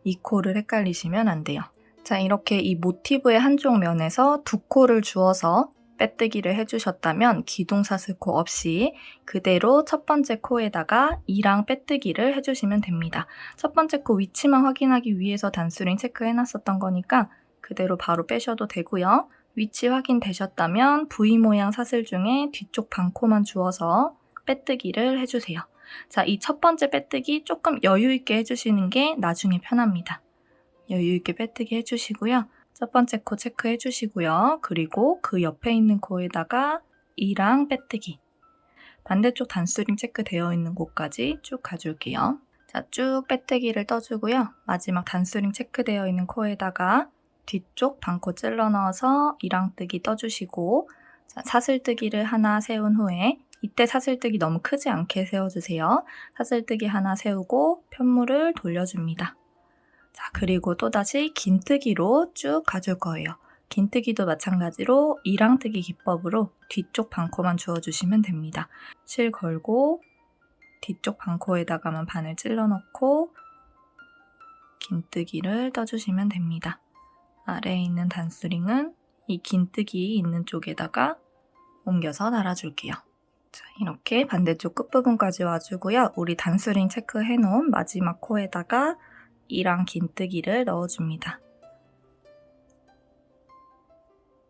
이 코를 헷갈리시면 안 돼요. 자, 이렇게 이 모티브의 한쪽 면에서 2코를 주어서 빼뜨기를 해주셨다면 기둥사슬코 없이 그대로 첫 번째 코에다가 이랑 빼뜨기를 해주시면 됩니다. 첫 번째 코 위치만 확인하기 위해서 단수링 체크해놨었던 거니까 그대로 바로 빼셔도 되고요. 위치 확인되셨다면 V 모양 사슬 중에 뒤쪽 반코만 주어서 빼뜨기를 해주세요. 자, 이 첫 번째 빼뜨기 조금 여유 있게 해주시는 게 나중에 편합니다. 여유 있게 빼뜨기 해주시고요. 첫 번째 코 체크해 주시고요. 그리고 그 옆에 있는 코에다가 E랑 빼뜨기. 반대쪽 단수링 체크되어 있는 곳까지 쭉 가줄게요. 자, 쭉 빼뜨기를 떠주고요. 마지막 단수링 체크되어 있는 코에다가 뒤쪽 반코 찔러 넣어서 E랑 뜨기 떠주시고, 자, 사슬뜨기를 하나 세운 후에 이때 사슬뜨기 너무 크지 않게 세워주세요. 사슬뜨기 하나 세우고 편물을 돌려줍니다. 자, 그리고 또다시 긴뜨기로 쭉 가줄 거예요. 긴뜨기도 마찬가지로 E랑뜨기 기법으로 뒤쪽 반코만 주워주시면 됩니다. 실 걸고 뒤쪽 반코에다가만 바늘 찔러 넣고 긴뜨기를 떠주시면 됩니다. 아래에 있는 단수링은 이 긴뜨기 있는 쪽에다가 옮겨서 달아줄게요. 자, 이렇게 반대쪽 끝부분까지 와주고요. 우리 단수링 체크해 놓은 마지막 코에다가 E랑 긴뜨기를 넣어줍니다.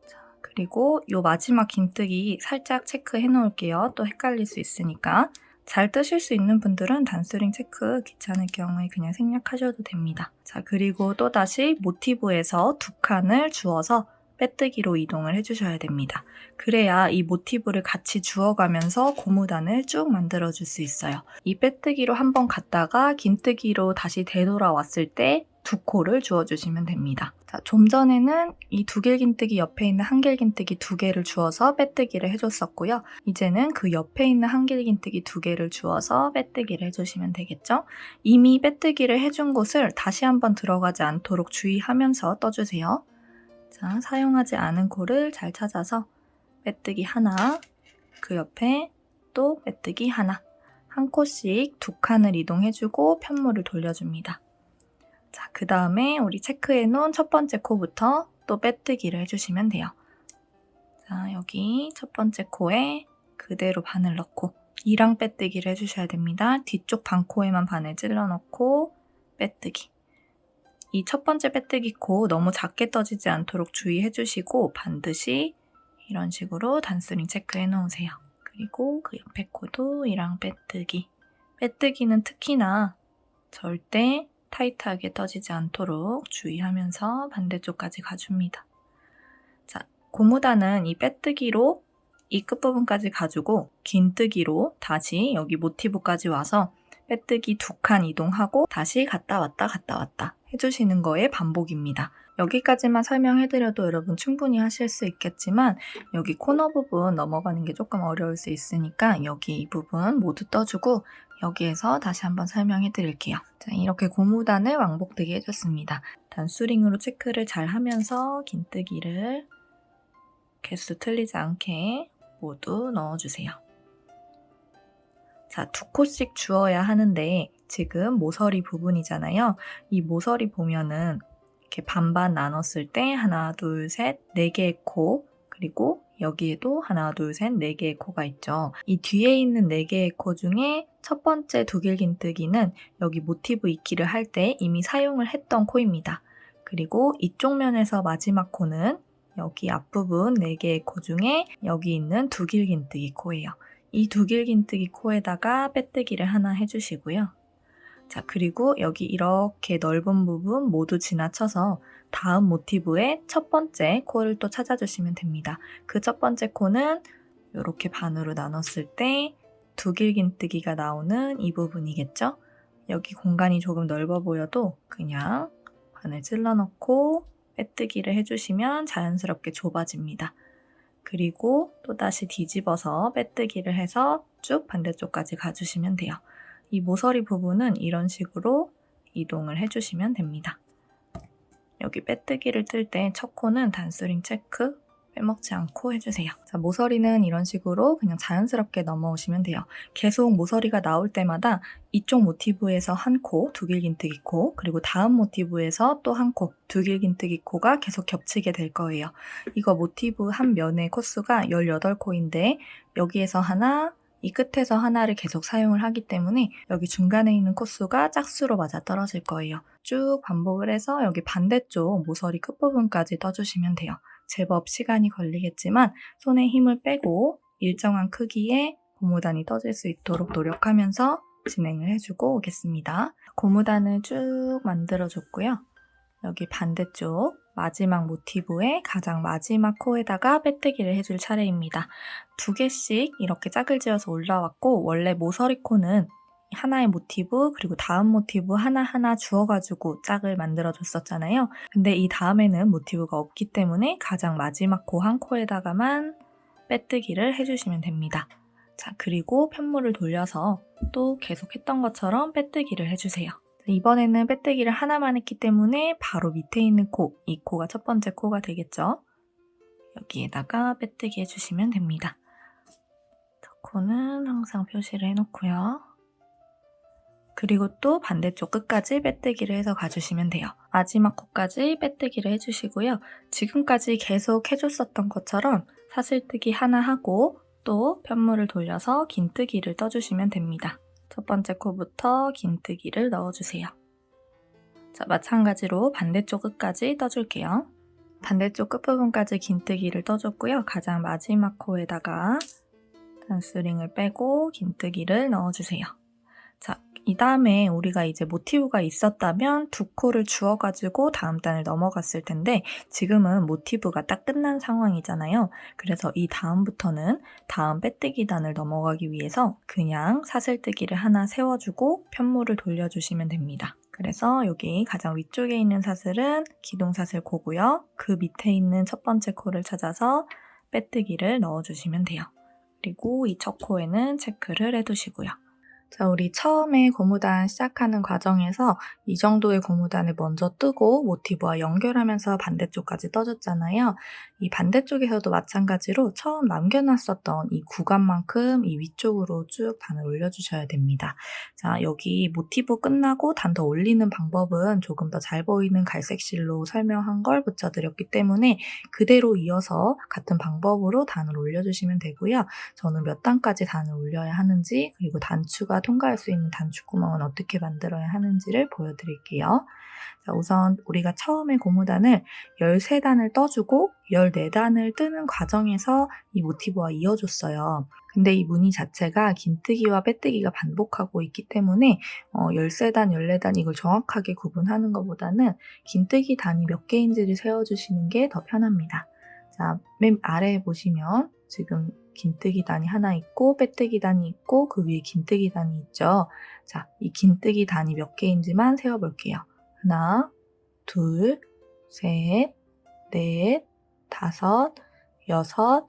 자, 그리고 이 마지막 긴뜨기 살짝 체크해 놓을게요. 또 헷갈릴 수 있으니까. 잘 뜨실 수 있는 분들은 단수링 체크 귀찮을 경우에 그냥 생략하셔도 됩니다. 자, 그리고 또다시 모티브에서 두 칸을 주어서 빼뜨기로 이동을 해주셔야 됩니다. 그래야 이 모티브를 같이 주워가면서 고무단을 쭉 만들어줄 수 있어요. 이 빼뜨기로 한번 갔다가 긴뜨기로 다시 되돌아왔을 때 두 코를 주워주시면 됩니다. 자, 좀 전에는 이 두길긴뜨기 옆에 있는 한길긴뜨기 두 개를 주워서 빼뜨기를 해줬었고요. 이제는 그 옆에 있는 한길긴뜨기 두 개를 주워서 빼뜨기를 해주시면 되겠죠? 이미 빼뜨기를 해준 곳을 다시 한번 들어가지 않도록 주의하면서 떠주세요. 자, 사용하지 않은 코를 잘 찾아서 빼뜨기 하나, 그 옆에 또 빼뜨기 하나, 한 코씩 두 칸을 이동해주고 편물을 돌려줍니다. 자, 그 다음에 우리 체크해 놓은 첫 번째 코부터 또 빼뜨기를 해주시면 돼요. 자, 여기 첫 번째 코에 그대로 바늘 넣고 E랑 빼뜨기를 해주셔야 됩니다. 뒤쪽 반코에만 바늘 찔러 넣고 빼뜨기. 이 첫 번째 빼뜨기 코 너무 작게 떠지지 않도록 주의해 주시고 반드시 이런 식으로 단수링 체크해 놓으세요. 그리고 그 옆에 코도 E랑 빼뜨기. 빼뜨기는 특히나 절대 타이트하게 떠지지 않도록 주의하면서 반대쪽까지 가줍니다. 자, 고무단은 이 빼뜨기로 이 끝부분까지 가지고 긴뜨기로 다시 여기 모티브까지 와서 빼뜨기 두 칸 이동하고 다시 갔다 왔다 해주시는 거의 반복입니다. 여기까지만 설명해드려도 여러분 충분히 하실 수 있겠지만 여기 코너 부분 넘어가는 게 조금 어려울 수 있으니까 여기 이 부분 모두 떠주고 여기에서 다시 한번 설명해 드릴게요. 자, 이렇게 고무단을 왕복뜨기 해줬습니다. 단수링으로 체크를 잘 하면서 긴뜨기를 개수 틀리지 않게 모두 넣어주세요. 자, 두 코씩 주어야 하는데 지금 모서리 부분이잖아요. 이 모서리 보면은 이렇게 반반 나눴을 때 하나, 둘, 셋, 네 개의 코, 그리고 여기에도 하나, 둘, 셋, 네 개의 코가 있죠. 이 뒤에 있는 네 개의 코 중에 첫 번째 두길긴뜨기는 여기 모티브 익히를 할 때 이미 사용을 했던 코입니다. 그리고 이쪽 면에서 마지막 코는 여기 앞부분 네 개의 코 중에 여기 있는 두길긴뜨기 코예요. 이 두길긴뜨기 코에다가 빼뜨기를 하나 해주시고요. 자, 그리고 여기 이렇게 넓은 부분 모두 지나쳐서 다음 모티브의 첫 번째 코를 또 찾아주시면 됩니다. 그 첫 번째 코는 이렇게 반으로 나눴을 때 두길긴뜨기가 나오는 이 부분이겠죠? 여기 공간이 조금 넓어 보여도 그냥 바늘 찔러 넣고 빼뜨기를 해주시면 자연스럽게 좁아집니다. 그리고 또다시 뒤집어서 빼뜨기를 해서 쭉 반대쪽까지 가주시면 돼요. 이 모서리 부분은 이런 식으로 이동을 해주시면 됩니다. 여기 빼뜨기를 뜰 때 첫 코는 단수링 체크 빼먹지 않고 해주세요. 자, 모서리는 이런 식으로 그냥 자연스럽게 넘어오시면 돼요. 계속 모서리가 나올 때마다 이쪽 모티브에서 한 코, 두길긴뜨기 코, 그리고 다음 모티브에서 또 한 코, 두길긴뜨기 코가 계속 겹치게 될 거예요. 이거 모티브 한 면의 코수가 18코인데 여기에서 하나, 이 끝에서 하나를 계속 사용을 하기 때문에 여기 중간에 있는 코수가 짝수로 맞아떨어질 거예요. 쭉 반복을 해서 여기 반대쪽 모서리 끝부분까지 떠주시면 돼요. 제법 시간이 걸리겠지만 손에 힘을 빼고 일정한 크기의 고무단이 떠질 수 있도록 노력하면서 진행을 해주고 오겠습니다. 고무단을 쭉 만들어줬고요. 여기 반대쪽 마지막 모티브의 가장 마지막 코에다가 빼뜨기를 해줄 차례입니다. 2개씩 이렇게 짝을 지어서 올라왔고 원래 모서리 코는 하나의 모티브 그리고 다음 모티브 하나하나 주어가지고 짝을 만들어줬었잖아요. 근데 이 다음에는 모티브가 없기 때문에 가장 마지막 코 한 코에다가만 빼뜨기를 해주시면 됩니다. 자, 그리고 편물을 돌려서 또 계속 했던 것처럼 빼뜨기를 해주세요. 이번에는 빼뜨기를 하나만 했기 때문에 바로 밑에 있는 코, 이 코가 첫 번째 코가 되겠죠. 여기에다가 빼뜨기 해주시면 됩니다. 코는 항상 표시를 해놓고요. 그리고 또 반대쪽 끝까지 빼뜨기를 해서 가주시면 돼요. 마지막 코까지 빼뜨기를 해주시고요. 지금까지 계속 해줬었던 것처럼 사슬뜨기 하나 하고 또 편물을 돌려서 긴뜨기를 떠주시면 됩니다. 첫 번째 코부터 긴뜨기를 넣어주세요. 자, 마찬가지로 반대쪽 끝까지 떠줄게요. 반대쪽 끝부분까지 긴뜨기를 떠줬고요. 가장 마지막 코에다가 단스링을 빼고 긴뜨기를 넣어주세요. 자, 이 다음에 우리가 이제 모티브가 있었다면 2코를 주어가지고 다음 단을 넘어갔을 텐데 지금은 모티브가 딱 끝난 상황이잖아요. 그래서 이 다음부터는 다음 빼뜨기 단을 넘어가기 위해서 그냥 사슬뜨기를 하나 세워주고 편물을 돌려주시면 됩니다. 그래서 여기 가장 위쪽에 있는 사슬은 기둥사슬 코고요. 그 밑에 있는 첫 번째 코를 찾아서 빼뜨기를 넣어주시면 돼요. 그리고 이 첫 코에는 체크를 해두시고요. 자, 우리 처음에 고무단 시작하는 과정에서 이 정도의 고무단을 먼저 뜨고 모티브와 연결하면서 반대쪽까지 떠줬잖아요. 이 반대쪽에서도 마찬가지로 처음 남겨놨었던 이 구간만큼 이 위쪽으로 쭉 단을 올려주셔야 됩니다. 자, 여기 모티브 끝나고 단 더 올리는 방법은 조금 더 잘 보이는 갈색 실로 설명한 걸 붙여드렸기 때문에 그대로 이어서 같은 방법으로 단을 올려주시면 되고요. 저는 몇 단까지 단을 올려야 하는지 그리고 단추가 통과할 수 있는 단추구멍은 어떻게 만들어야 하는지를 보여드릴게요. 자, 우선 우리가 처음에 고무단을 13단을 떠주고 14단을 뜨는 과정에서 이 모티브와 이어줬어요. 근데 이 무늬 자체가 긴뜨기와 빼뜨기가 반복하고 있기 때문에 13단, 14단 이걸 정확하게 구분하는 것보다는 긴뜨기 단이 몇 개인지를 세워주시는 게 더 편합니다. 자, 맨 아래에 보시면 지금 긴뜨기 단이 하나 있고 빼뜨기 단이 있고 그 위에 긴뜨기 단이 있죠. 자, 이 긴뜨기 단이 몇 개인지만 세어볼게요. 하나, 둘, 셋, 넷, 다섯, 여섯,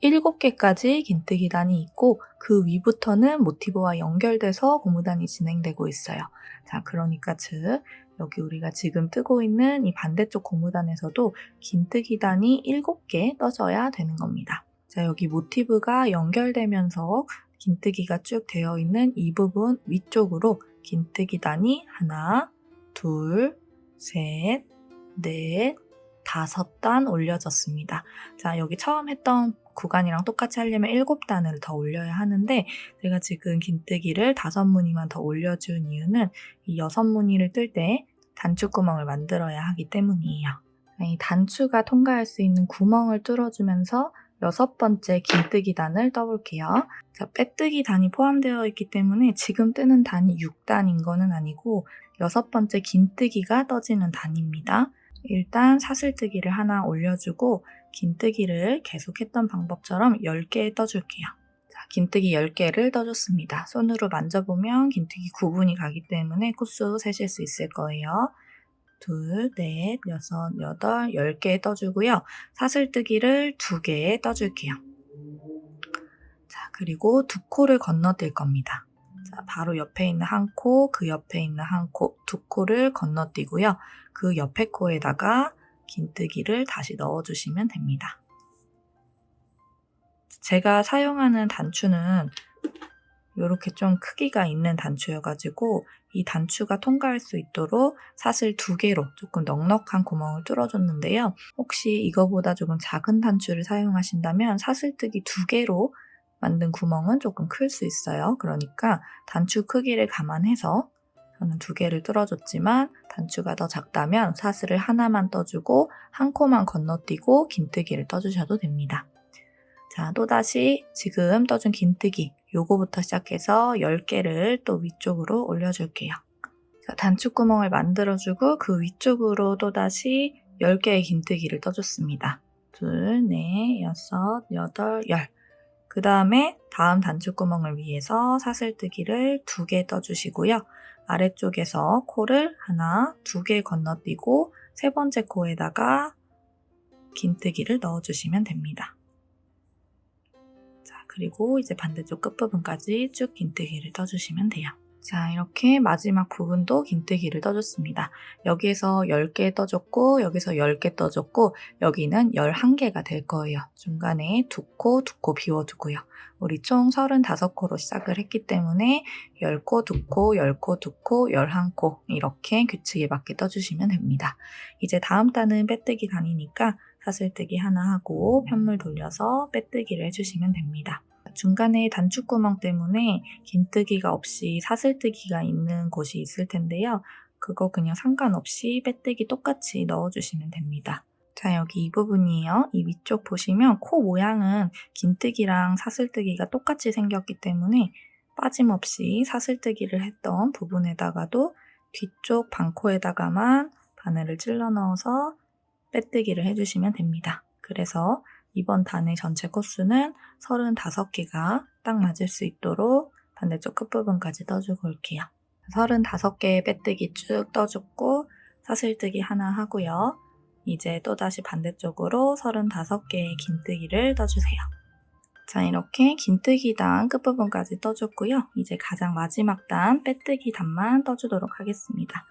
7개까지 긴뜨기 단이 있고 그 위부터는 모티브와 연결돼서 고무단이 진행되고 있어요. 자, 그러니까 즉 여기 우리가 지금 뜨고 있는 이 반대쪽 고무단에서도 긴뜨기 단이 7개 떠져야 되는 겁니다. 자, 여기 모티브가 연결되면서 긴뜨기가 쭉 되어 있는 이 부분 위쪽으로 긴뜨기 단이 하나, 둘, 셋, 넷, 5단 올려졌습니다. 자, 여기 처음 했던 구간이랑 똑같이 하려면 7단을 더 올려야 하는데 제가 지금 긴뜨기를 5무늬만 더 올려준 이유는 이 6무늬를 뜰 때 단추구멍을 만들어야 하기 때문이에요. 이 단추가 통과할 수 있는 구멍을 뚫어주면서 6번째 긴뜨기 단을 떠볼게요. 자, 빼뜨기 단이 포함되어 있기 때문에 지금 뜨는 단이 6단인 거는 아니고 6번째 긴뜨기가 떠지는 단입니다. 일단 사슬뜨기를 하나 올려주고 긴뜨기를 계속했던 방법처럼 10개 떠줄게요. 자, 긴뜨기 10개를 떠줬습니다. 손으로 만져보면 긴뜨기 구분이 가기 때문에 코수 세실 수 있을 거예요. 둘, 넷, 여섯, 여덟, 10개 떠주고요. 사슬뜨기를 2개 떠줄게요. 자, 그리고 2코를 건너뛸 겁니다. 자, 바로 옆에 있는 한 코, 그 옆에 있는 한 코, 2코를 건너뛰고요. 그 옆에 코에다가 긴뜨기를 다시 넣어주시면 됩니다. 제가 사용하는 단추는 이렇게 좀 크기가 있는 단추여가지고 이 단추가 통과할 수 있도록 사슬 2개로 조금 넉넉한 구멍을 뚫어줬는데요. 혹시 이거보다 조금 작은 단추를 사용하신다면 사슬뜨기 2개로 만든 구멍은 조금 클 수 있어요. 그러니까 단추 크기를 감안해서 저는 2개를 뚫어줬지만 단추가 더 작다면 사슬을 하나만 떠주고 한 코만 건너뛰고 긴뜨기를 떠주셔도 됩니다. 자, 또다시 지금 떠준 긴뜨기 요거부터 시작해서 10개를 또 위쪽으로 올려줄게요. 자, 단추구멍을 만들어주고 그 위쪽으로 또다시 10개의 긴뜨기를 떠줬습니다. 2, 4, 6, 8, 10. 그 다음에 다음 단추구멍을 위해서 사슬뜨기를 2개 떠주시고요. 아래쪽에서 코를 하나, 2개 건너뛰고 3번째 코에다가 긴뜨기를 넣어주시면 됩니다. 자, 그리고 이제 반대쪽 끝부분까지 쭉 긴뜨기를 떠주시면 돼요. 자, 이렇게 마지막 부분도 긴뜨기를 떠줬습니다. 여기에서 10개 떠줬고 여기서 10개 떠줬고 여기는 11개가 될 거예요. 중간에 2코, 2코 비워두고요. 우리 총 35코로 시작을 했기 때문에 10코, 2코, 10코, 2코, 11코 이렇게 규칙에 맞게 떠주시면 됩니다. 이제 다음 단은 빼뜨기 단이니까 사슬뜨기 하나 하고 편물 돌려서 빼뜨기를 해주시면 됩니다. 중간에 단추구멍 때문에 긴뜨기가 없이 사슬뜨기가 있는 곳이 있을 텐데요. 그거 그냥 상관없이 빼뜨기 똑같이 넣어주시면 됩니다. 자, 여기 이 부분이에요. 이 위쪽 보시면 코 모양은 긴뜨기랑 사슬뜨기가 똑같이 생겼기 때문에 빠짐없이 사슬뜨기를 했던 부분에다가도 뒤쪽 반코에다가만 바늘을 찔러 넣어서 빼뜨기를 해주시면 됩니다. 그래서 이번 단의 전체 코수는 35개가 딱 맞을 수 있도록 반대쪽 끝부분까지 떠주고 올게요. 35개의 빼뜨기 쭉 떠줬고 사슬뜨기 하나 하고요. 이제 또다시 반대쪽으로 35개의 긴뜨기를 떠주세요. 자, 이렇게 긴뜨기 단 끝부분까지 떠줬고요. 이제 가장 마지막 단 빼뜨기 단만 떠주도록 하겠습니다.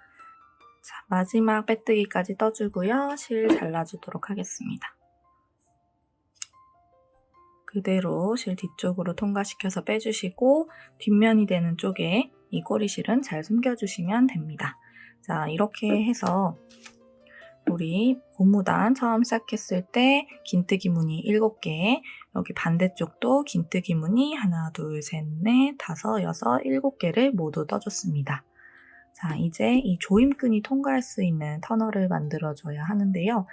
자, 마지막 빼뜨기까지 떠주고요. 실 잘라주도록 하겠습니다. 그대로 실 뒤쪽으로 통과시켜서 빼주시고 뒷면이 되는 쪽에 이 꼬리실은 잘 숨겨주시면 됩니다. 자, 이렇게 해서 우리 고무단 처음 시작했을 때 긴뜨기 무늬 7개, 여기 반대쪽도 긴뜨기 무늬 하나, 둘, 셋, 넷, 다섯, 여섯, 7개를 모두 떠줬습니다. 자, 이제 이 조임끈이 통과할 수 있는 터널을 만들어줘야 하는데요.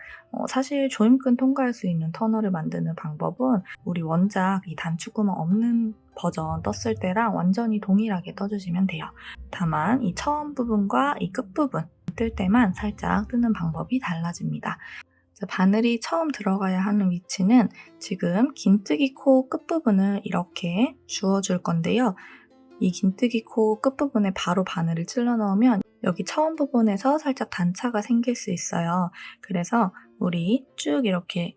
사실 조임끈 통과할 수 있는 터널을 만드는 방법은 우리 원작 이 단추구멍 없는 버전 떴을 때랑 완전히 동일하게 떠주시면 돼요. 다만 이 처음 부분과 이 끝부분 뜰 때만 살짝 뜨는 방법이 달라집니다. 자, 바늘이 처음 들어가야 하는 위치는 지금 긴뜨기 코 끝부분을 이렇게 주워줄 건데요. 이 긴뜨기 코 끝부분에 바로 바늘을 찔러 넣으면 여기 처음 부분에서 살짝 단차가 생길 수 있어요. 그래서 우리 쭉 이렇게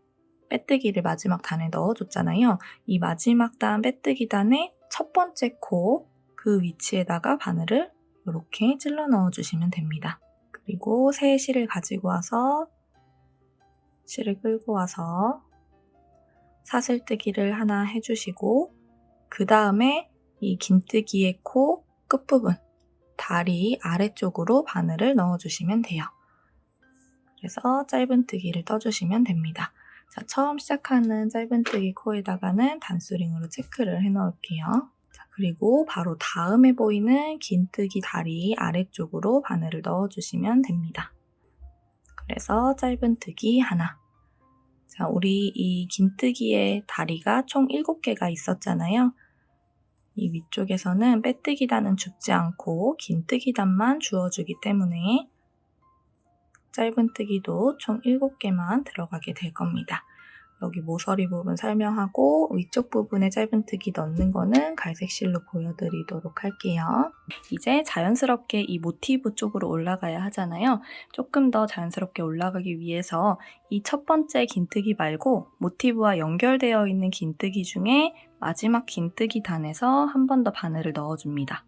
빼뜨기를 마지막 단에 넣어줬잖아요. 이 마지막 단 빼뜨기 단의 첫 번째 코 그 위치에다가 바늘을 이렇게 찔러 넣어주시면 됩니다. 그리고 새 실을 가지고 와서 실을 끌고 와서 사슬뜨기를 하나 해주시고 그 다음에 이 긴뜨기의 코 끝부분, 다리 아래쪽으로 바늘을 넣어주시면 돼요. 그래서 짧은뜨기를 떠주시면 됩니다. 자, 처음 시작하는 짧은뜨기 코에다가는 단수링으로 체크를 해놓을게요. 자, 그리고 바로 다음에 보이는 긴뜨기 다리 아래쪽으로 바늘을 넣어주시면 됩니다. 그래서 짧은뜨기 하나. 자, 우리 이 긴뜨기의 다리가 총 7개가 있었잖아요. 이 위쪽에서는 빼뜨기 단은 줍지 않고 긴뜨기 단만 주어주기 때문에 짧은뜨기도 총 7개만 들어가게 될 겁니다. 여기 모서리 부분 설명하고 위쪽 부분에 짧은뜨기 넣는 거는 갈색 실로 보여드리도록 할게요. 이제 자연스럽게 이 모티브 쪽으로 올라가야 하잖아요. 조금 더 자연스럽게 올라가기 위해서 이 첫 번째 긴뜨기 말고 모티브와 연결되어 있는 긴뜨기 중에 마지막 긴뜨기 단에서 한 번 더 바늘을 넣어줍니다.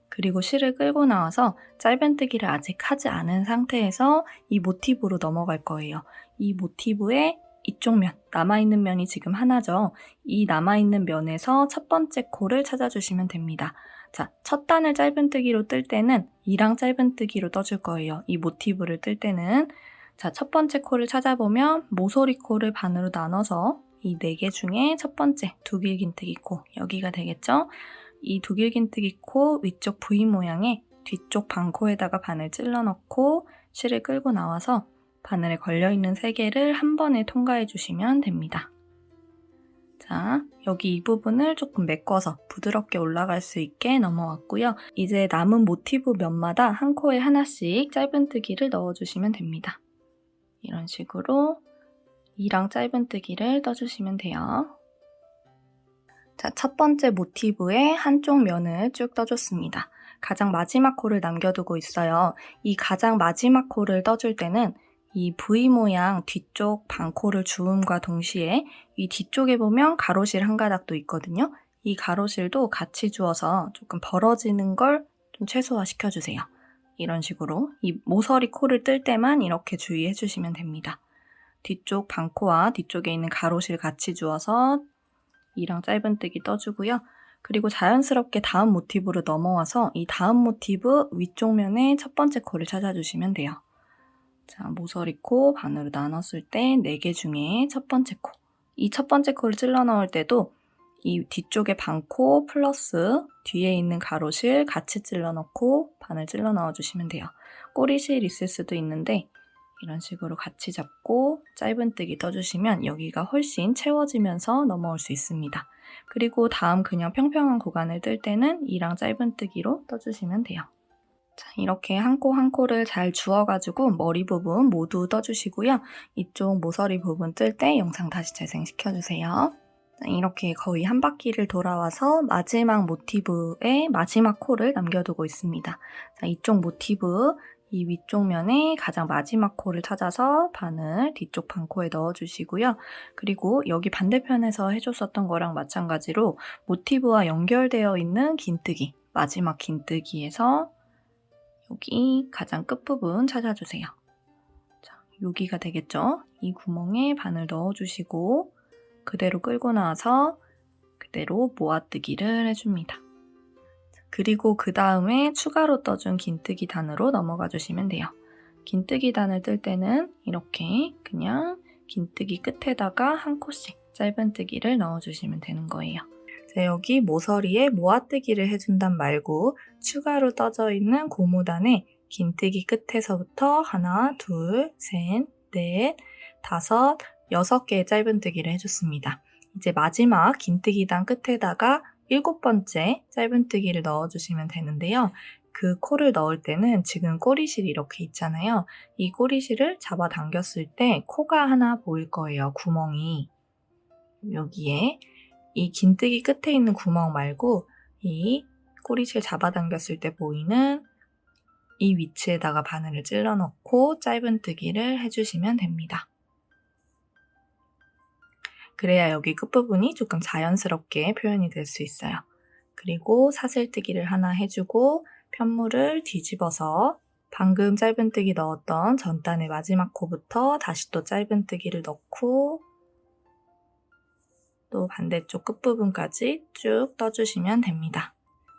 그리고 실을 끌고 나와서 짧은뜨기를 아직 하지 않은 상태에서 이 모티브로 넘어갈 거예요. 이 모티브의 이쪽 면, 남아있는 면이 지금 하나죠. 이 남아있는 면에서 첫 번째 코를 찾아주시면 됩니다. 자, 첫 단을 짧은뜨기로 뜰 때는 이랑 짧은뜨기로 떠줄 거예요. 이 모티브를 뜰 때는. 자, 첫 번째 코를 찾아보면 모서리 코를 반으로 나눠서 이 4개 중에 첫 번째 두길긴뜨기 코, 여기가 되겠죠? 이 두길긴뜨기 코 위쪽 V 모양의 뒤쪽 반코에다가 바늘 찔러 넣고 실을 끌고 나와서 바늘에 걸려있는 3개를 한 번에 통과해 주시면 됩니다. 자, 여기 이 부분을 조금 메꿔서 부드럽게 올라갈 수 있게 넘어왔고요. 이제 남은 모티브 면마다 한 코에 하나씩 짧은뜨기를 넣어주시면 됩니다. 이런 식으로 이랑 짧은뜨기를 떠주시면 돼요. 자, 첫 번째 모티브의 한쪽 면을 쭉 떠줬습니다. 가장 마지막 코를 남겨두고 있어요. 이 가장 마지막 코를 떠줄 때는 이 V 모양 뒤쪽 반코를 주음과 동시에 이 뒤쪽에 보면 가로실 한 가닥도 있거든요. 이 가로실도 같이 주어서 조금 벌어지는 걸 좀 최소화시켜주세요. 이런 식으로 이 모서리 코를 뜰 때만 이렇게 주의해 주시면 됩니다. 뒤쪽 반코와 뒤쪽에 있는 가로실 같이 주어서 이랑 짧은뜨기 떠주고요. 그리고 자연스럽게 다음 모티브로 넘어와서 이 다음 모티브 위쪽 면의 첫 번째 코를 찾아주시면 돼요. 자, 모서리 코 반으로 나눴을 때 4개 중에 첫 번째 코. 이 첫 번째 코를 찔러 넣을 때도 이 뒤쪽에 반코 플러스 뒤에 있는 가로실 같이 찔러 넣고 바늘 찔러 넣어주시면 돼요. 꼬리실 있을 수도 있는데 이런 식으로 같이 잡고 짧은뜨기 떠주시면 여기가 훨씬 채워지면서 넘어올 수 있습니다. 그리고 다음 그냥 평평한 구간을 뜰 때는 이랑 짧은뜨기로 떠주시면 돼요. 자, 이렇게 한 코 한 코를 잘 주워가지고 머리 부분 모두 떠주시고요. 이쪽 모서리 부분 뜰 때 영상 다시 재생시켜주세요. 자, 이렇게 거의 한 바퀴를 돌아와서 마지막 모티브의 마지막 코를 남겨두고 있습니다. 자, 이쪽 모티브 이 위쪽 면에 가장 마지막 코를 찾아서 바늘 뒤쪽 반코에 넣어주시고요. 그리고 여기 반대편에서 해줬었던 거랑 마찬가지로 모티브와 연결되어 있는 긴뜨기, 마지막 긴뜨기에서 여기 가장 끝부분 찾아주세요. 자, 여기가 되겠죠? 이 구멍에 바늘 넣어주시고 그대로 끌고 나와서 그대로 모아뜨기를 해줍니다. 그리고 그 다음에 추가로 떠준 긴뜨기 단으로 넘어가 주시면 돼요. 긴뜨기 단을 뜰 때는 이렇게 그냥 긴뜨기 끝에다가 한 코씩 짧은뜨기를 넣어주시면 되는 거예요. 자, 여기 모서리에 모아뜨기를 해준단 말고 추가로 떠져 있는 고무단에 긴뜨기 끝에서부터 하나, 둘, 셋, 넷, 다섯, 6개의 짧은뜨기를 해줬습니다. 이제 마지막 긴뜨기단 끝에다가 7번째 짧은뜨기를 넣어주시면 되는데요. 그 코를 넣을 때는 지금 꼬리실이 이렇게 있잖아요. 이 꼬리실을 잡아당겼을 때 코가 하나 보일 거예요. 구멍이. 여기에 이 긴뜨기 끝에 있는 구멍 말고 이 꼬리실 잡아당겼을 때 보이는 이 위치에다가 바늘을 찔러 넣고 짧은뜨기를 해주시면 됩니다. 그래야 여기 끝부분이 조금 자연스럽게 표현이 될 수 있어요. 그리고 사슬뜨기를 하나 해주고 편물을 뒤집어서 방금 짧은뜨기 넣었던 전단의 마지막 코부터 다시 또 짧은뜨기를 넣고 또 반대쪽 끝부분까지 쭉 떠주시면 됩니다.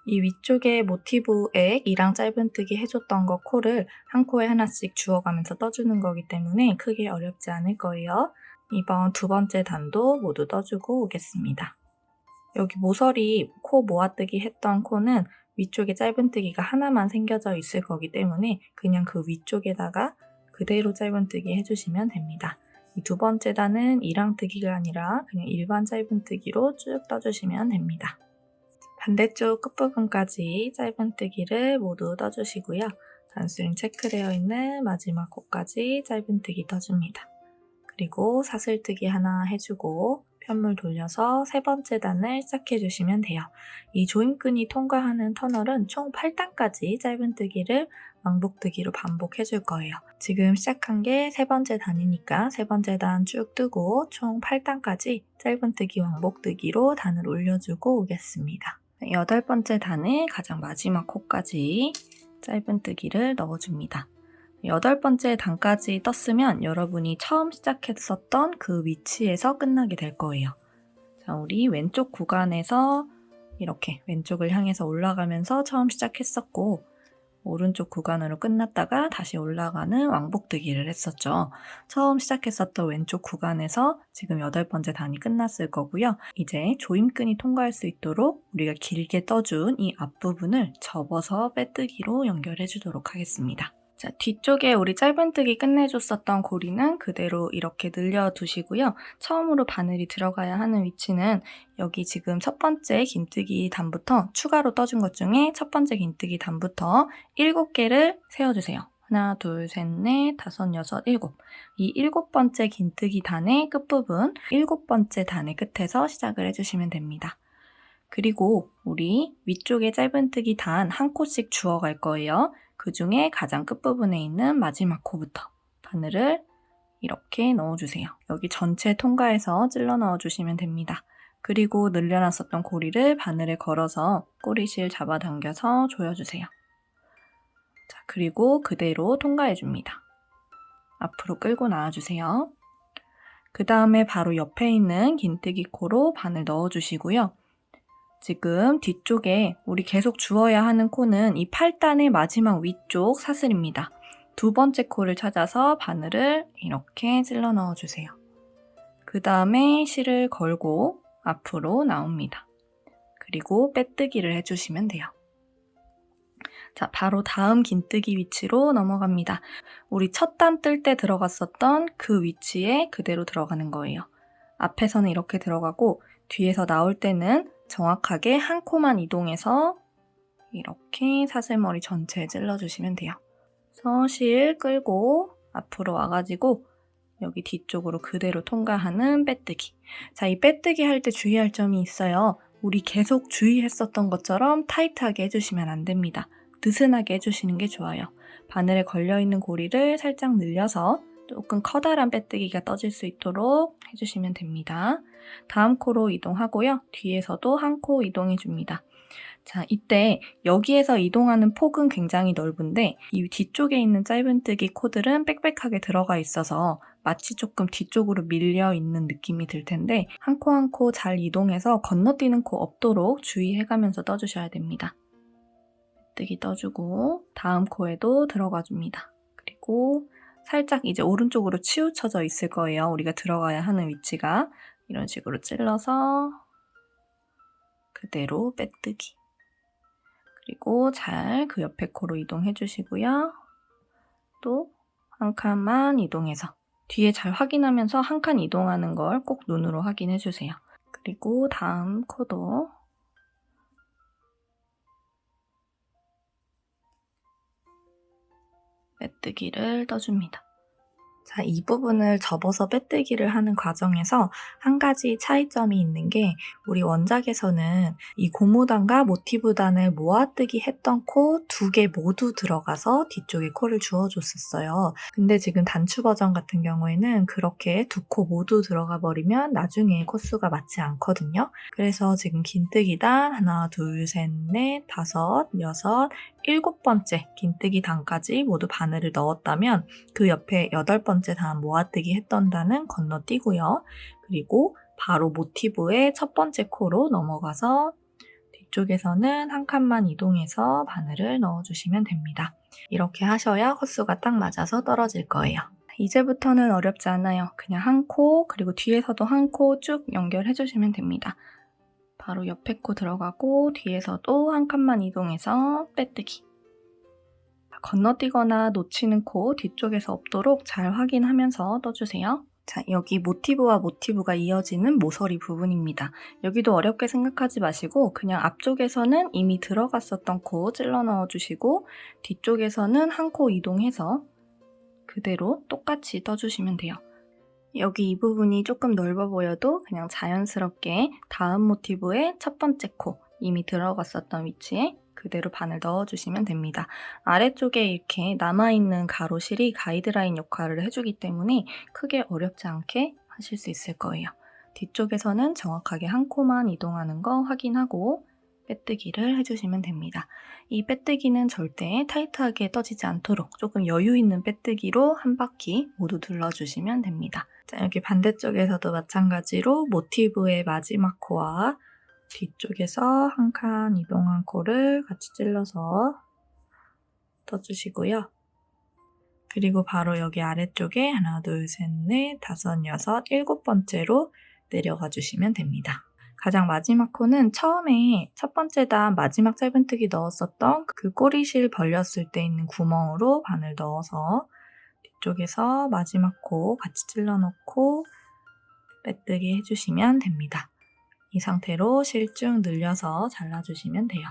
이 위쪽에 모티브에 이랑 짧은뜨기 해줬던 거 코를 한 코에 하나씩 주워가면서 떠주는 거기 때문에 크게 어렵지 않을 거예요. 이번 두 번째 단도 모두 떠주고 오겠습니다. 여기 모서리 코 모아뜨기 했던 코는 위쪽에 짧은뜨기가 하나만 생겨져 있을 거기 때문에 그냥 그 위쪽에다가 그대로 짧은뜨기 해주시면 됩니다. 이 두 번째 단은 이랑뜨기가 아니라 그냥 일반 짧은뜨기로 쭉 떠주시면 됩니다. 반대쪽 끝부분까지 짧은뜨기를 모두 떠주시고요. 단스링 체크되어 있는 마지막 코까지 짧은뜨기 떠줍니다. 그리고 사슬뜨기 하나 해주고 편물 돌려서 세 번째 단을 시작해주시면 돼요. 이 조임끈이 통과하는 터널은 총 8단까지 짧은뜨기를 왕복뜨기로 반복해줄 거예요. 지금 시작한 게 세 번째 단이니까 세 번째 단 쭉 뜨고 총 8단까지 짧은뜨기 왕복뜨기로 단을 올려주고 오겠습니다. 8번째 단의 가장 마지막 코까지 짧은뜨기를 넣어줍니다. 8번째 단까지 떴으면 여러분이 처음 시작했었던 그 위치에서 끝나게 될 거예요. 자, 우리 왼쪽 구간에서 이렇게 왼쪽을 향해서 올라가면서 처음 시작했었고 오른쪽 구간으로 끝났다가 다시 올라가는 왕복뜨기를 했었죠. 처음 시작했었던 왼쪽 구간에서 지금 8번째 단이 끝났을 거고요. 이제 조임끈이 통과할 수 있도록 우리가 길게 떠준 이 앞부분을 접어서 빼뜨기로 연결해 주도록 하겠습니다. 자, 뒤쪽에 우리 짧은뜨기 끝내줬었던 고리는 그대로 이렇게 늘려두시고요. 처음으로 바늘이 들어가야 하는 위치는 여기 지금 첫 번째 긴뜨기 단부터 추가로 떠준 것 중에 첫 번째 긴뜨기 단부터 7개를 세워주세요. 하나, 둘, 셋, 넷, 다섯, 여섯, 일곱. 이 7번째 긴뜨기 단의 끝부분, 7번째 단의 끝에서 시작을 해주시면 됩니다. 그리고 우리 위쪽에 짧은뜨기 단 한 코씩 주워갈 거예요. 그 중에 가장 끝부분에 있는 마지막 코부터 바늘을 이렇게 넣어주세요. 여기 전체 통과해서 찔러 넣어주시면 됩니다. 그리고 늘려놨었던 고리를 바늘에 걸어서 꼬리실 잡아당겨서 조여주세요. 자, 그리고 그대로 통과해줍니다. 앞으로 끌고 나와주세요. 그 다음에 바로 옆에 있는 긴뜨기 코로 바늘 넣어주시고요. 지금 뒤쪽에 우리 계속 주어야 하는 코는 이 8단의 마지막 위쪽 사슬입니다. 두 번째 코를 찾아서 바늘을 이렇게 찔러 넣어주세요. 그 다음에 실을 걸고 앞으로 나옵니다. 그리고 빼뜨기를 해주시면 돼요. 자, 바로 다음 긴뜨기 위치로 넘어갑니다. 우리 첫 단 뜰 때 들어갔었던 그 위치에 그대로 들어가는 거예요. 앞에서는 이렇게 들어가고 뒤에서 나올 때는 정확하게 한 코만 이동해서 이렇게 사슬머리 전체에 찔러주시면 돼요. 실 끌고 앞으로 와가지고 여기 뒤쪽으로 그대로 통과하는 빼뜨기. 자, 이 빼뜨기 할 때 주의할 점이 있어요. 우리 계속 주의했었던 것처럼 타이트하게 해주시면 안 됩니다. 느슨하게 해주시는 게 좋아요. 바늘에 걸려있는 고리를 살짝 늘려서 조금 커다란 빼뜨기가 떠질 수 있도록 해주시면 됩니다. 다음 코로 이동하고요. 뒤에서도 한 코 이동해줍니다. 자, 이때 여기에서 이동하는 폭은 굉장히 넓은데 이 뒤쪽에 있는 짧은뜨기 코들은 빽빽하게 들어가 있어서 마치 조금 뒤쪽으로 밀려 있는 느낌이 들 텐데 한 코 한 코 잘 이동해서 건너뛰는 코 없도록 주의해가면서 떠주셔야 됩니다. 빼뜨기 떠주고 다음 코에도 들어가 줍니다. 그리고 살짝 이제 오른쪽으로 치우쳐져 있을 거예요. 우리가 들어가야 하는 위치가. 이런 식으로 찔러서 그대로 빼뜨기. 그리고 잘 그 옆에 코로 이동해 주시고요. 또 한 칸만 이동해서 뒤에 잘 확인하면서 한 칸 이동하는 걸 꼭 눈으로 확인해 주세요. 그리고 다음 코도 빼뜨기를 떠줍니다. 자, 이 부분을 접어서 빼뜨기를 하는 과정에서 한 가지 차이점이 있는 게 우리 원작에서는 이 고무단과 모티브단을 모아뜨기 했던 코 2개 모두 들어가서 뒤쪽에 코를 주워줬었어요. 근데 지금 단추 버전 같은 경우에는 그렇게 2코 모두 들어가 버리면 나중에 코수가 맞지 않거든요. 그래서 지금 긴뜨기단 하나, 둘, 셋, 넷, 다섯, 여섯, 7번째 긴뜨기 단까지 모두 바늘을 넣었다면 그 옆에 8번째 단 모아뜨기 했던 단은 건너뛰고요. 그리고 바로 모티브의 첫 번째 코로 넘어가서 뒤쪽에서는 한 칸만 이동해서 바늘을 넣어주시면 됩니다. 이렇게 하셔야 코수가 딱 맞아서 떨어질 거예요. 이제부터는 어렵지 않아요. 그냥 한 코, 그리고 뒤에서도 한 코 쭉 연결해주시면 됩니다. 바로 옆에 코 들어가고 뒤에서도 한 칸만 이동해서 빼뜨기. 건너뛰거나 놓치는 코 뒤쪽에서 없도록 잘 확인하면서 떠주세요. 자, 여기 모티브와 모티브가 이어지는 모서리 부분입니다. 여기도 어렵게 생각하지 마시고 그냥 앞쪽에서는 이미 들어갔었던 코 찔러 넣어주시고 뒤쪽에서는 한 코 이동해서 그대로 똑같이 떠주시면 돼요. 여기 이 부분이 조금 넓어 보여도 그냥 자연스럽게 다음 모티브의 첫 번째 코 이미 들어갔었던 위치에 그대로 바늘 넣어주시면 됩니다. 아래쪽에 이렇게 남아있는 가로실이 가이드라인 역할을 해주기 때문에 크게 어렵지 않게 하실 수 있을 거예요. 뒤쪽에서는 정확하게 한 코만 이동하는 거 확인하고 빼뜨기를 해주시면 됩니다. 이 빼뜨기는 절대 타이트하게 떠지지 않도록 조금 여유 있는 빼뜨기로 한 바퀴 모두 둘러주시면 됩니다. 자, 여기 반대쪽에서도 마찬가지로 모티브의 마지막 코와 뒤쪽에서 한 칸 이동한 코를 같이 찔러서 떠주시고요. 그리고 바로 여기 아래쪽에 하나, 둘, 셋, 넷, 다섯, 여섯, 일곱 번째로 내려가 주시면 됩니다. 가장 마지막 코는 처음에 첫 번째 단 마지막 짧은뜨기 넣었었던 그 꼬리실 벌렸을 때 있는 구멍으로 바늘 넣어서 뒤쪽에서 마지막 코 같이 찔러 넣고 빼뜨기 해주시면 됩니다. 이 상태로 실 쭉 늘려서 잘라주시면 돼요.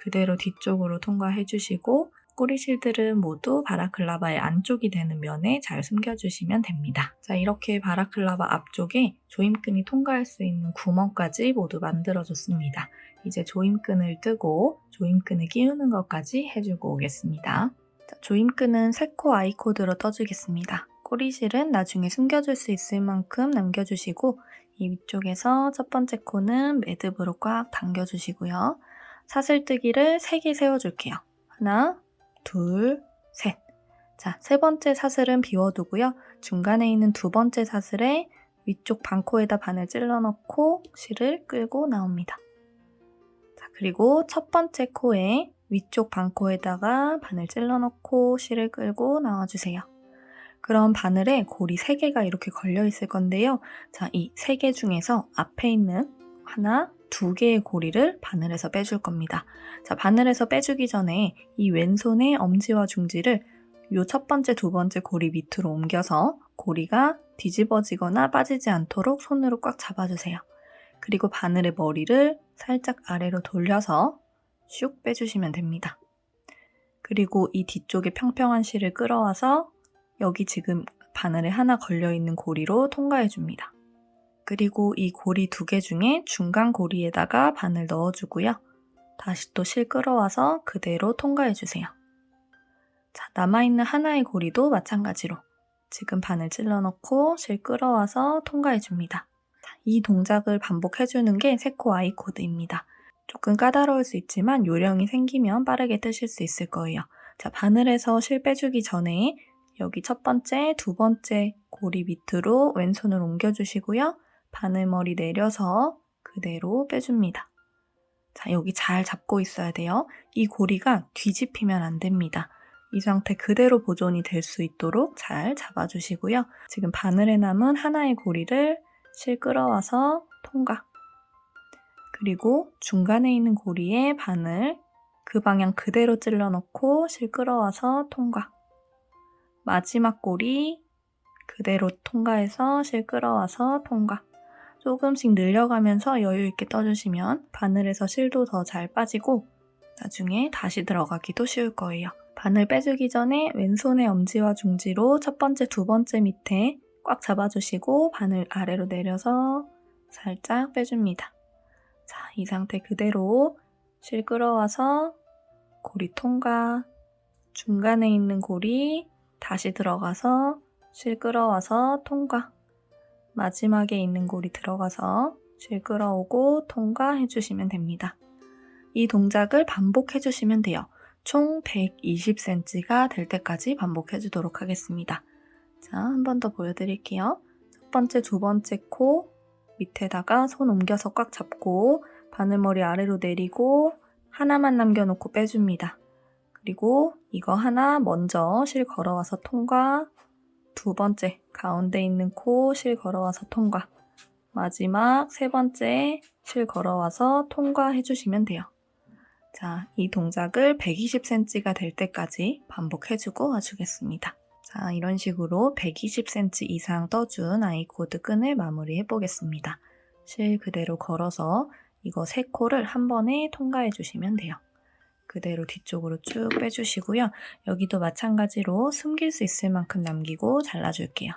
그대로 뒤쪽으로 통과해주시고 꼬리실들은 모두 바라클라바의 안쪽이 되는 면에 잘 숨겨주시면 됩니다. 자, 이렇게 바라클라바 앞쪽에 조임끈이 통과할 수 있는 구멍까지 모두 만들어줬습니다. 이제 조임끈을 뜨고 조임끈을 끼우는 것까지 해주고 오겠습니다. 자, 조임끈은 3코 아이코드로 떠주겠습니다. 꼬리실은 나중에 숨겨줄 수 있을 만큼 남겨주시고 이 위쪽에서 첫 번째 코는 매듭으로 꽉 당겨주시고요. 사슬뜨기를 3개 세워줄게요. 하나, 둘, 셋. 자, 세 번째 사슬은 비워두고요. 중간에 있는 두 번째 사슬에 위쪽 반코에다 바늘 찔러 넣고 실을 끌고 나옵니다. 자, 그리고 첫 번째 코에 위쪽 반코에다가 바늘 찔러 넣고 실을 끌고 나와주세요. 그럼 바늘에 고리 3개가 이렇게 걸려 있을 건데요. 자, 이 3개 중에서 앞에 있는 하나, 2개의 고리를 바늘에서 빼줄 겁니다. 자, 바늘에서 빼주기 전에 이 왼손의 엄지와 중지를 이 첫 번째, 두 번째 고리 밑으로 옮겨서 고리가 뒤집어지거나 빠지지 않도록 손으로 꽉 잡아주세요. 그리고 바늘의 머리를 살짝 아래로 돌려서 슉 빼주시면 됩니다. 그리고 이 뒤쪽에 평평한 실을 끌어와서 여기 지금 바늘에 하나 걸려있는 고리로 통과해줍니다. 그리고 이 고리 2개 중에 중간 고리에다가 바늘 넣어주고요. 다시 또 실 끌어와서 그대로 통과해주세요. 자, 남아있는 하나의 고리도 마찬가지로 지금 바늘 찔러 넣고 실 끌어와서 통과해줍니다. 자, 이 동작을 반복해주는 게 3코 아이코드입니다. 조금 까다로울 수 있지만 요령이 생기면 빠르게 뜨실 수 있을 거예요. 자, 바늘에서 실 빼주기 전에 여기 첫 번째, 두 번째 고리 밑으로 왼손을 옮겨주시고요. 바늘머리 내려서 그대로 빼줍니다. 자, 여기 잘 잡고 있어야 돼요. 이 고리가 뒤집히면 안 됩니다. 이 상태 그대로 보존이 될 수 있도록 잘 잡아주시고요. 지금 바늘에 남은 하나의 고리를 실 끌어와서 통과. 그리고 중간에 있는 고리에 바늘 그 방향 그대로 찔러 넣고 실 끌어와서 통과. 마지막 고리 그대로 통과해서 실 끌어와서 통과. 조금씩 늘려가면서 여유 있게 떠주시면 바늘에서 실도 더 잘 빠지고 나중에 다시 들어가기도 쉬울 거예요. 바늘 빼주기 전에 왼손의 엄지와 중지로 첫 번째, 두 번째 밑에 꽉 잡아주시고 바늘 아래로 내려서 살짝 빼줍니다. 자, 이 상태 그대로 실 끌어와서 고리 통과, 중간에 있는 고리 다시 들어가서 실 끌어와서 통과, 마지막에 있는 고리 들어가서 실 끌어오고 통과해주시면 됩니다. 이 동작을 반복해주시면 돼요. 총 120cm가 될 때까지 반복해주도록 하겠습니다. 자, 한 번 더 보여드릴게요. 첫 번째, 두 번째 코 밑에다가 손 옮겨서 꽉 잡고 바늘머리 아래로 내리고 하나만 남겨놓고 빼줍니다. 그리고 이거 하나 먼저 실 걸어와서 통과, 두 번째 가운데 있는 코 실 걸어와서 통과, 마지막 세 번째 실 걸어와서 통과해주시면 돼요. 자, 이 동작을 120cm가 될 때까지 반복해주고 와주겠습니다. 자, 이런 식으로 120cm 이상 떠준 아이코드 끈을 마무리해 보겠습니다. 실 그대로 걸어서 이거 3코를 한 번에 통과해 주시면 돼요. 그대로 뒤쪽으로 쭉 빼주시고요. 여기도 마찬가지로 숨길 수 있을 만큼 남기고 잘라줄게요.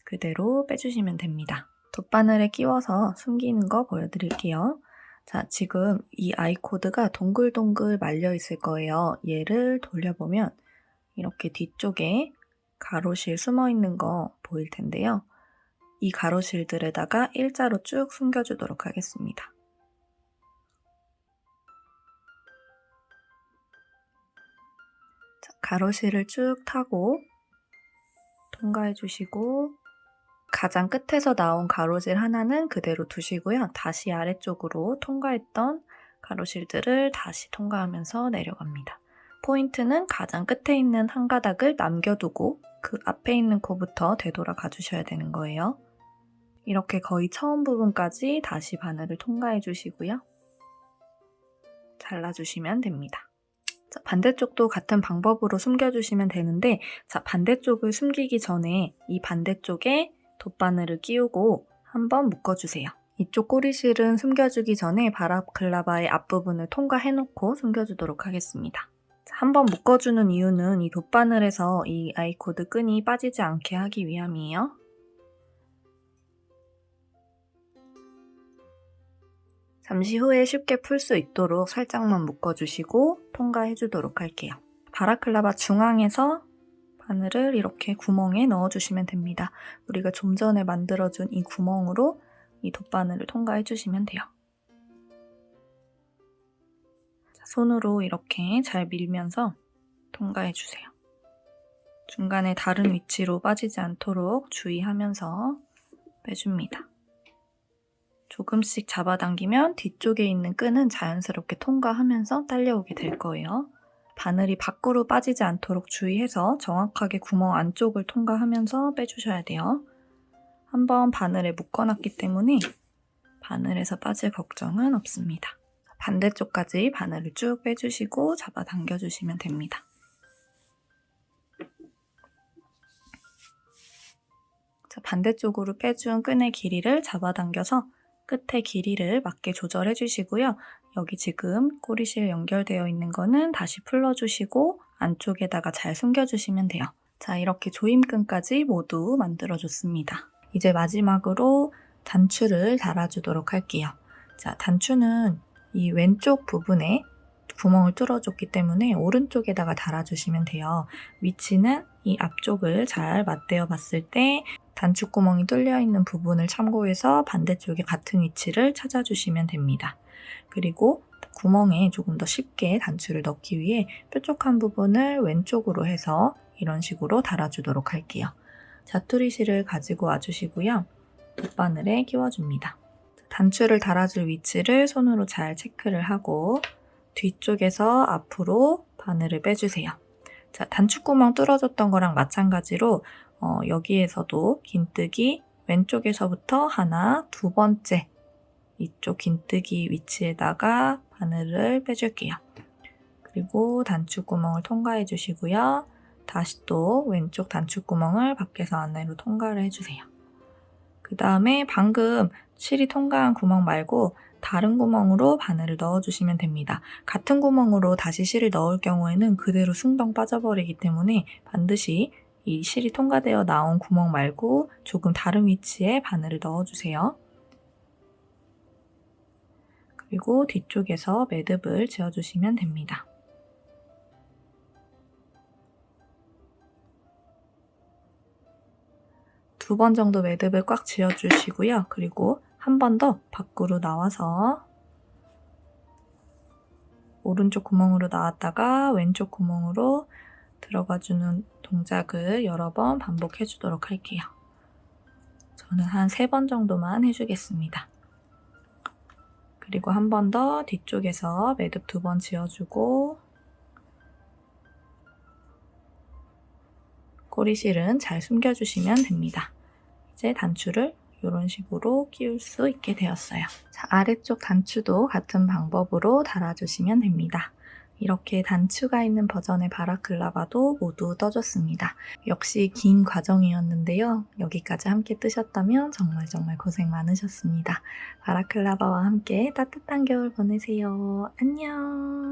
그대로 빼주시면 됩니다. 돗바늘에 끼워서 숨기는 거 보여드릴게요. 자, 지금 이 아이코드가 동글동글 말려 있을 거예요. 얘를 돌려보면 이렇게 뒤쪽에 가로실 숨어 있는 거 보일 텐데요. 이 가로실들에다가 일자로 쭉 숨겨주도록 하겠습니다. 자, 가로실을 쭉 타고 통과해 주시고 가장 끝에서 나온 가로실 하나는 그대로 두시고요. 다시 아래쪽으로 통과했던 가로실들을 다시 통과하면서 내려갑니다. 포인트는 가장 끝에 있는 한 가닥을 남겨두고 그 앞에 있는 코부터 되돌아 가주셔야 되는 거예요. 이렇게 거의 처음 부분까지 다시 바늘을 통과해 주시고요. 잘라주시면 됩니다. 자, 반대쪽도 같은 방법으로 숨겨주시면 되는데, 자, 반대쪽을 숨기기 전에 이 반대쪽에 돗바늘을 끼우고 한번 묶어주세요. 이쪽 꼬리실은 숨겨주기 전에 바라클라바의 앞부분을 통과해놓고 숨겨주도록 하겠습니다. 자, 한번 묶어주는 이유는 이 돗바늘에서 이 아이코드 끈이 빠지지 않게 하기 위함이에요. 잠시 후에 쉽게 풀 수 있도록 살짝만 묶어주시고 통과해주도록 할게요. 바라클라바 중앙에서 바늘을 이렇게 구멍에 넣어주시면 됩니다. 우리가 좀 전에 만들어준 이 구멍으로 이 돗바늘을 통과해주시면 돼요. 자, 손으로 이렇게 잘 밀면서 통과해주세요. 중간에 다른 위치로 빠지지 않도록 주의하면서 빼줍니다. 조금씩 잡아당기면 뒤쪽에 있는 끈은 자연스럽게 통과하면서 딸려오게 될 거예요. 바늘이 밖으로 빠지지 않도록 주의해서 정확하게 구멍 안쪽을 통과하면서 빼주셔야 돼요. 한번 바늘에 묶어놨기 때문에 바늘에서 빠질 걱정은 없습니다. 반대쪽까지 바늘을 쭉 빼주시고 잡아당겨주시면 됩니다. 자, 반대쪽으로 빼준 끈의 길이를 잡아당겨서 끝의 길이를 맞게 조절해 주시고요. 여기 지금 꼬리실 연결되어 있는 거는 다시 풀어주시고 안쪽에다가 잘 숨겨주시면 돼요. 자, 이렇게 조임끈까지 모두 만들어줬습니다. 이제 마지막으로 단추를 달아주도록 할게요. 자, 단추는 이 왼쪽 부분에 구멍을 뚫어줬기 때문에 오른쪽에다가 달아주시면 돼요. 위치는 이 앞쪽을 잘 맞대어 봤을 때 단추구멍이 뚫려있는 부분을 참고해서 반대쪽에 같은 위치를 찾아주시면 됩니다. 그리고 구멍에 조금 더 쉽게 단추를 넣기 위해 뾰족한 부분을 왼쪽으로 해서 이런 식으로 달아주도록 할게요. 자투리실을 가지고 와주시고요. 돗바늘에 끼워줍니다. 단추를 달아줄 위치를 손으로 잘 체크를 하고 뒤쪽에서 앞으로 바늘을 빼주세요. 자, 단추구멍 뚫어줬던 거랑 마찬가지로 여기에서도 긴뜨기 왼쪽에서부터 하나, 두 번째 이쪽 긴뜨기 위치에다가 바늘을 빼줄게요. 그리고 단추구멍을 통과해 주시고요. 다시 또 왼쪽 단추구멍을 밖에서 안으로 통과를 해주세요. 그 다음에 방금 실이 통과한 구멍 말고 다른 구멍으로 바늘을 넣어주시면 됩니다. 같은 구멍으로 다시 실을 넣을 경우에는 그대로 숭덩 빠져버리기 때문에 반드시 이 실이 통과되어 나온 구멍 말고 조금 다른 위치에 바늘을 넣어주세요. 그리고 뒤쪽에서 매듭을 지어주시면 됩니다. 두 번 정도 매듭을 꽉 지어주시고요. 그리고 한 번 더 밖으로 나와서 오른쪽 구멍으로 나왔다가 왼쪽 구멍으로 들어가주는 동작을 여러 번 반복해 주도록 할게요. 저는 한 3번 정도만 해주겠습니다. 그리고 한 번 더 뒤쪽에서 매듭 2번 지어주고 꼬리실은 잘 숨겨주시면 됩니다. 이제 단추를 이런 식으로 끼울 수 있게 되었어요. 자, 아래쪽 단추도 같은 방법으로 달아주시면 됩니다. 이렇게 단추가 있는 버전의 바라클라바도 모두 떠줬습니다. 역시 긴 과정이었는데요. 여기까지 함께 뜨셨다면 정말 고생 많으셨습니다. 바라클라바와 함께 따뜻한 겨울 보내세요. 안녕!